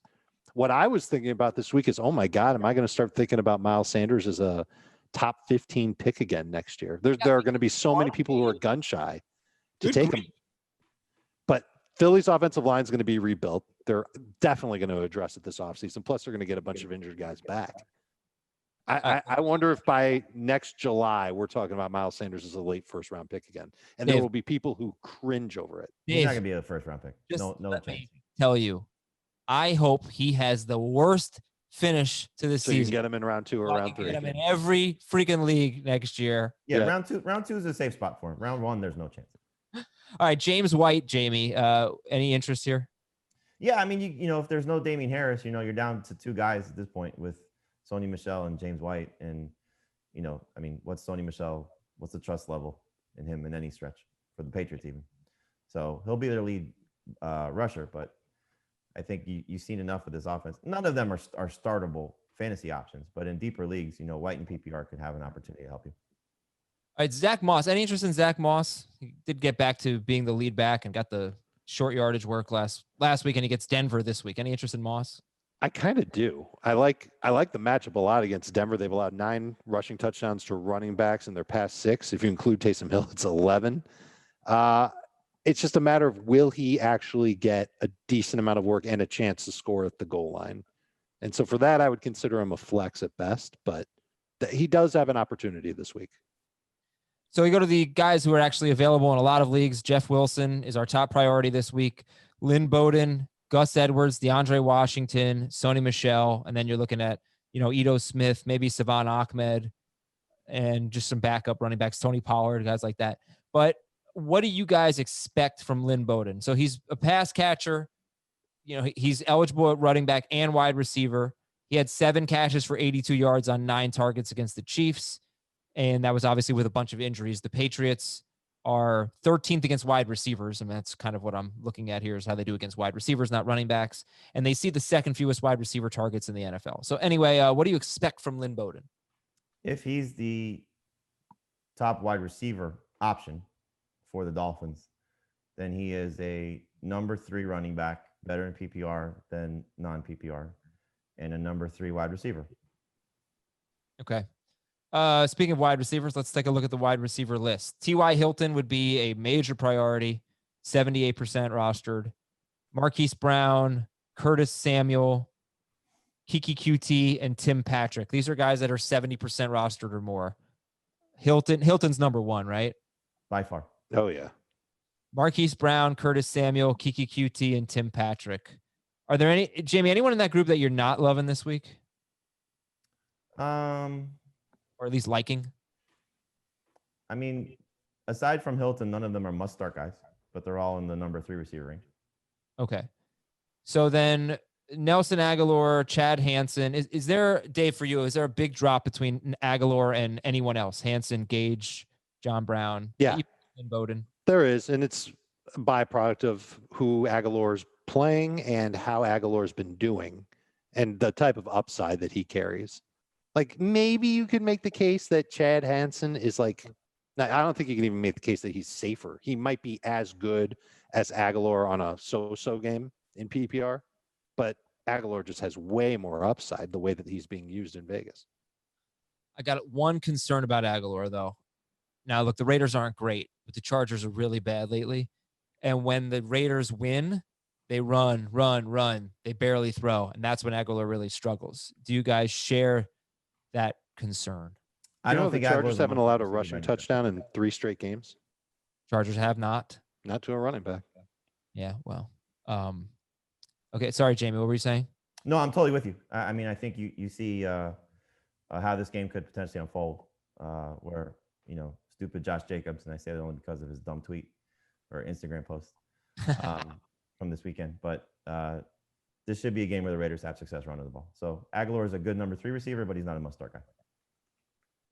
What I was thinking about this week is, oh my God, am I going to start thinking about Miles Sanders as a top 15 pick again next year? There are going to be so many people who are gun shy to take him. But Philly's offensive line is going to be rebuilt. they're definitely going to address it this offseason. Plus, they're going to get a bunch of injured guys back. I wonder if by next July we're talking about Miles Sanders as a late first-round pick again, and there will be people who cringe over it. He's not going to be a first-round pick. No let chance. Me tell you, I hope he has the worst finish to the season. So you can get him in round 2 or round 3. Get him in every freaking league next year. Yeah, round two is a safe spot for him. Round 1, there's no chance. All right, James White, Jamie. Any interest here? Yeah, I mean, you know, if there's no Damian Harris, you know, you're down to 2 guys at this point with Sony Michel and James White. And, you know, I mean, what's the trust level in him in any stretch for the Patriots even? So he'll be their lead rusher, but I think you've seen enough of this offense. None of them are startable fantasy options, but in deeper leagues, you know, White and PPR could have an opportunity to help you. All right, Zach Moss. Any interest in Zach Moss? He did get back to being the lead back and got the short yardage work last week, and he gets Denver this week. Any interest in Moss? I kind of do. I like the matchup a lot against Denver. They've allowed 9 rushing touchdowns to running backs in their past 6. If you include Taysom Hill, it's 11. It's just a matter of will he actually get a decent amount of work and a chance to score at the goal line. And so for that, I would consider him a flex at best, but he does have an opportunity this week. So we go to the guys who are actually available in a lot of leagues. Jeff Wilson is our top priority this week. Lynn Bowden, Gus Edwards, DeAndre Washington, Sony Michel, and then you're looking at, you know, Edo Smith, maybe Savon Ahmed, and just some backup running backs, Tony Pollard, guys like that. But what do you guys expect from Lynn Bowden? So he's a pass catcher. You know, he's eligible at running back and wide receiver. He had 7 catches for 82 yards on 9 targets against the Chiefs. And that was obviously with a bunch of injuries. The Patriots are 13th against wide receivers. And that's kind of what I'm looking at here is how they do against wide receivers, not running backs. And they see the second fewest wide receiver targets in the NFL. So anyway, what do you expect from Lynn Bowden? If he's the top wide receiver option for the Dolphins, then he is a number 3 running back, better in PPR than non-PPR, and a number 3 wide receiver. Okay. Speaking of wide receivers, let's take a look at the wide receiver list. T.Y. Hilton would be a major priority, 78% rostered. Marquise Brown, Curtis Samuel, Kiki QT, and Tim Patrick. These are guys that are 70% rostered or more. Hilton's number 1, right? By far. Oh, yeah. Marquise Brown, Curtis Samuel, Kiki QT, and Tim Patrick. Are there anyone in that group that you're not loving this week? Or at least liking? I mean, aside from Hilton, none of them are must-start guys, but they're all in the number 3 receiver range. Okay. So then Nelson Aguilar, Chad Hanson. Is there, Dave, for you, is there a big drop between Aguilar and anyone else? Hanson, Gage, John Brown, and Bowden? There is, and it's a byproduct of who Aguilar's playing and how Aguilar's been doing and the type of upside that he carries. Like, maybe you could make the case that Chad Hanson is like, I don't think you can even make the case that he's safer. He might be as good as Aguilar on a so-so game in PPR, but Aguilar just has way more upside the way that he's being used in Vegas. I got one concern about Aguilar, though. Now, look, the Raiders aren't great, but the Chargers are really bad lately. And when the Raiders win, they run. They barely throw. And that's when Aguilar really struggles. Do you guys share that concern? I don't think the Chargers haven't allowed a rushing touchdown in 3 straight games. Chargers have not to a running back. Yeah, well, okay. Sorry, Jamie, what were you saying? No, I'm totally with you. I mean, I think you see how this game could potentially unfold, where, you know, stupid Josh Jacobs, and I say that only because of his dumb tweet or Instagram post from this weekend, but this should be a game where the Raiders have success running the ball. So Aguilar is a good number 3 receiver, but he's not a must-start guy.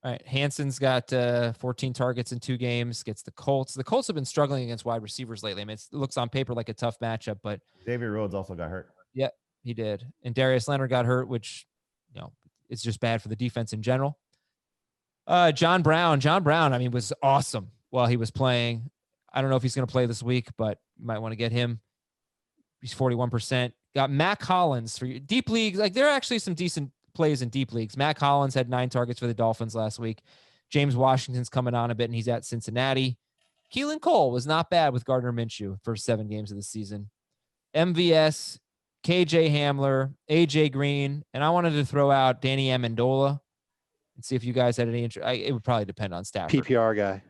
All right. Hanson's got 14 targets in 2 games, gets the Colts. The Colts have been struggling against wide receivers lately. I mean, it looks on paper like a tough matchup, but Xavier Rhodes also got hurt. Yeah, he did. And Darius Leonard got hurt, which, you know, it's just bad for the defense in general. John Brown, I mean, was awesome while he was playing. I don't know if he's going to play this week, but you might want to get him. He's 41%. Got Mac Hollins for your deep leagues. Like, there are actually some decent plays in deep leagues. Mac Hollins had 9 targets for the Dolphins last week. James Washington's coming on a bit, and he's at Cincinnati. Keelan Cole was not bad with Gardner Minshew for 7 games of the season. MVS, KJ Hamler, AJ Green, and I wanted to throw out Danny Amendola and see if you guys had any interest. It would probably depend on Stafford. PPR guy.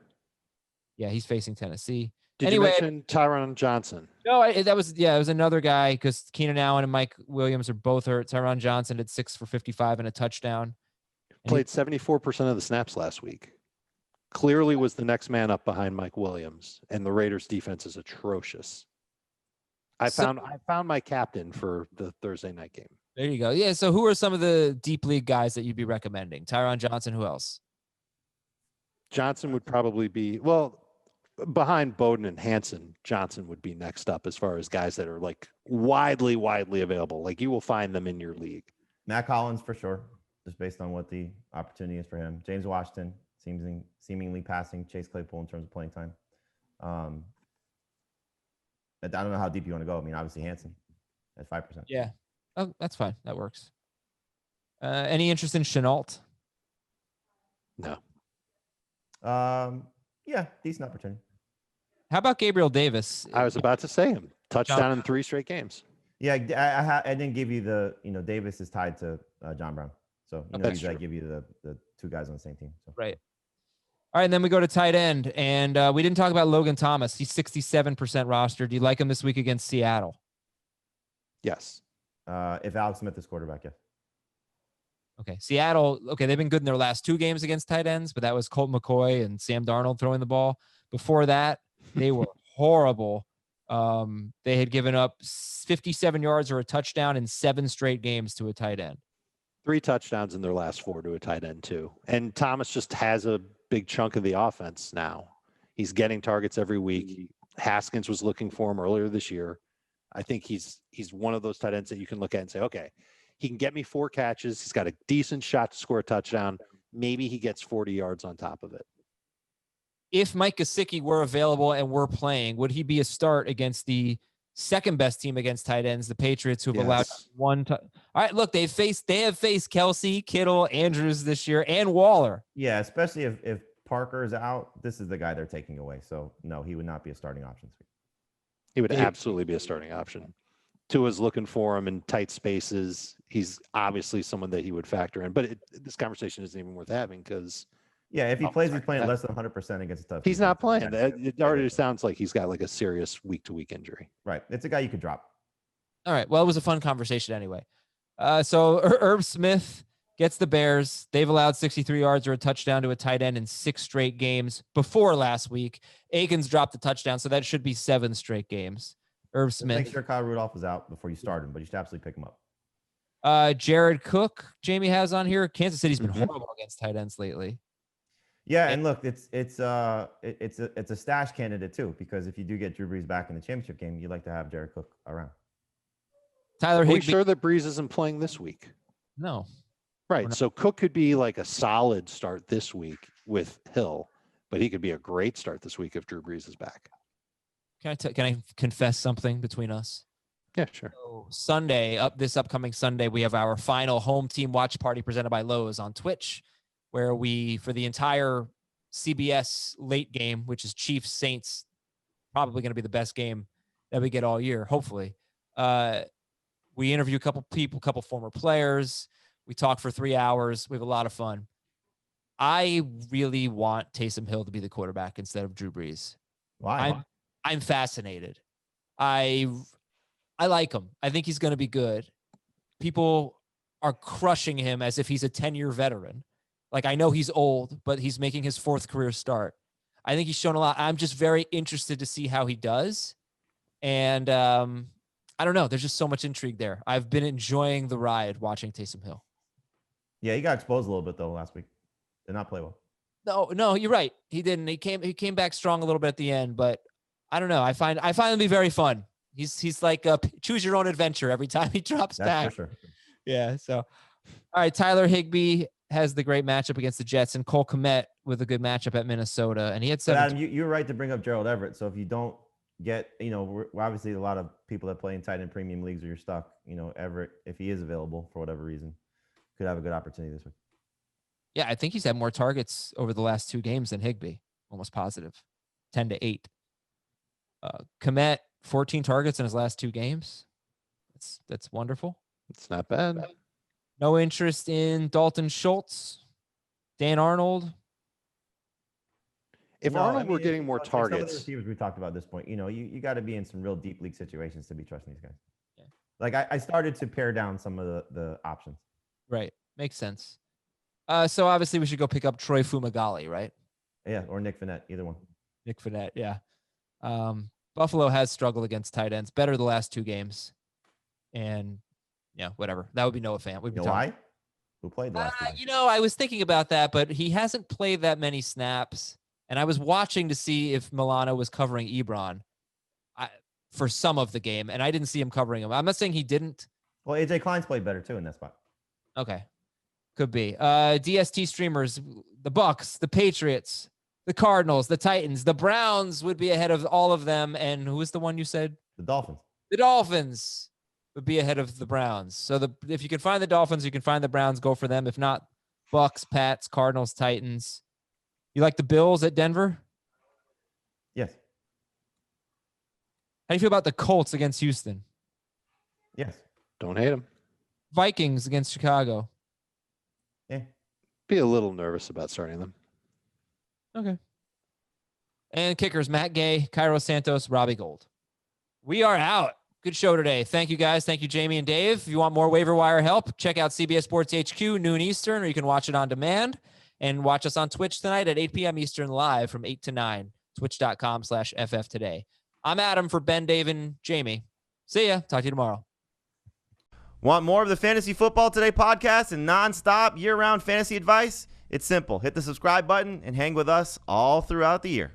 Yeah, he's facing Tennessee. Did you mention Tyron Johnson? No, it was another guy because Keenan Allen and Mike Williams are both hurt. Tyron Johnson did 6 for 55 and a touchdown. Played 74% of the snaps last week. Clearly was the next man up behind Mike Williams, and the Raiders defense is atrocious. I found my captain for the Thursday night game. There you go. Yeah, so who are some of the deep league guys that you'd be recommending? Tyron Johnson, who else? Johnson would probably be, well, behind Bowden and Hanson, Johnson would be next up as far as guys that are like widely available. Like you will find them in your league. Matt Collins for sure, just based on what the opportunity is for him. James Washington seemingly passing Chase Claypool in terms of playing time. I don't know how deep you want to go. I mean, obviously Hanson at 5%. Yeah. Oh, that's fine. That works. Any interest in Chenault? No. Yeah, decent opportunity. How about Gabriel Davis? I was about to say him. Touchdown in 3 straight games. Yeah, I didn't give you the, Davis is tied to John Brown. So, usually I give you the 2 guys on the same team. So. Right. All right, and then we go to tight end, and we didn't talk about Logan Thomas. He's 67% roster. Do you like him this week against Seattle? Yes. If Alex Smith is quarterback, yes. Okay, Seattle, they've been good in their last 2 games against tight ends, but that was Colt McCoy and Sam Darnold throwing the ball. Before that, they were horrible. They had given up 57 yards or a touchdown in 7 straight games to a tight end. 3 touchdowns in their last 4 to a tight end, too. And Thomas just has a big chunk of the offense now. He's getting targets every week. Haskins was looking for him earlier this year. I think he's one of those tight ends that you can look at and say, okay, he can get me 4 catches. He's got a decent shot to score a touchdown. Maybe he gets 40 yards on top of it. If Mike Gesicki were available and were playing, would he be a start against the second best team against tight ends, the Patriots, who have allowed one? All right, look, they have faced Kelsey, Kittle, Andrews this year, and Waller. Yeah, especially if Parker is out, this is the guy they're taking away. So no, he would not be a starting option. He would absolutely be a starting option. Tua's looking for him in tight spaces. He's obviously someone that he would factor in, but this conversation isn't even worth having because. Yeah, if he plays, he's playing less than 100% against a tough. He's not playing. It already sounds like he's got like a serious week-to-week injury. Right. It's a guy you could drop. All right. Well, it was a fun conversation anyway. So Irv Smith gets the Bears. They've allowed 63 yards or a touchdown to a tight end in 6 straight games before last week. Akins dropped the touchdown, so that should be 7 straight games. Irv Smith. Just make sure Kyle Rudolph is out before you start him, but you should absolutely pick him up. Jared Cook, Jamie has on here. Kansas City's been horrible against tight ends lately. Yeah, and look, it's a stash candidate too, because if you do get Drew Brees back in the championship game, you'd like to have Jared Cook around. Tyler Higbee. Are we Higbee. sure that Brees isn't playing this week? No. Right. So Cook could be like a solid start this week with Hill, but he could be a great start this week if Drew Brees is back. Can I confess something between us? Yeah, sure. So Sunday, this upcoming Sunday, we have our final home team watch party presented by Lowe's on Twitch, where we, for the entire CBS late game, which is Chiefs Saints, probably going to be the best game that we get all year, hopefully. We interview a couple people, a couple former players. We talk for 3 hours. We have a lot of fun. I really want Taysom Hill to be the quarterback instead of Drew Brees. Why? I'm fascinated. I like him. I think he's going to be good. People are crushing him as if he's a 10-year veteran. Like, I know he's old, but he's making his 4th career start. I think he's shown a lot. I'm just very interested to see how he does. And I don't know. There's just so much intrigue there. I've been enjoying the ride watching Taysom Hill. Yeah, he got exposed a little bit, though, last week. Did not play well. No, you're right. He didn't. He came back strong a little bit at the end, but I don't know. I find him to be very fun. He's like a choose your own adventure every time he drops back. For sure. Yeah. So, all right. Tyler Higbee has the great matchup against the Jets, and Cole Kmet with a good matchup at Minnesota. And he had 7. Adam, you're right to bring up Gerald Everett. So if you don't get, we're obviously a lot of people that play in tight end premium leagues, or you're stuck, Everett, if he is available for whatever reason, could have a good opportunity this week. Yeah, I think he's had more targets over the last 2 games than Higbee. Almost positive. 10-8. Kmet, 14 targets in his last 2 games. That's wonderful. It's not bad. No interest in Dalton Schultz, Dan Arnold. If No, Arnold I mean, were getting it's more like some of the targets, receivers we talked about at this point, you got to be in some real deep league situations to be trusting these guys. Yeah. Like I started to pare down some of the options. Right. Makes sense. So obviously we should go pick up Troy Fumagalli, right? Yeah, or Nick Fournette, either one. Nick Fournette, yeah. Buffalo has struggled against tight ends, better the last 2 games. And yeah, whatever. That would be Noah Fant. You know why? Who played the last game? I was thinking about that, but he hasn't played that many snaps. And I was watching to see if Milano was covering Ebron for some of the game, and I didn't see him covering him. I'm not saying he didn't. Well, AJ Klein's played better too in that spot. Okay. Could be. DST streamers, the Bucks, the Patriots, the Cardinals, the Titans, the Browns would be ahead of all of them. And who was the one you said? The Dolphins. The Dolphins would be ahead of the Browns. So if you can find the Dolphins, you can find the Browns, go for them. If not, Bucks, Pats, Cardinals, Titans. You like the Bills at Denver? Yes. How do you feel about the Colts against Houston? Yes. don't hate them. Vikings against Chicago. Yeah. Be a little nervous about starting them. Okay. And kickers, Matt Gay, Cairo Santos, Robbie Gold. We are out. Good show today. Thank you, guys. Thank you, Jamie and Dave. If you want more waiver wire help, check out CBS Sports HQ, noon Eastern, or you can watch it on demand. And watch us on Twitch tonight at 8 p.m. Eastern live from 8 to 9, twitch.com/FF today. I'm Adam for Ben, Dave, and Jamie. See ya. Talk to you tomorrow. Want more of the Fantasy Football Today podcast and nonstop year-round fantasy advice? It's simple. Hit the subscribe button and hang with us all throughout the year.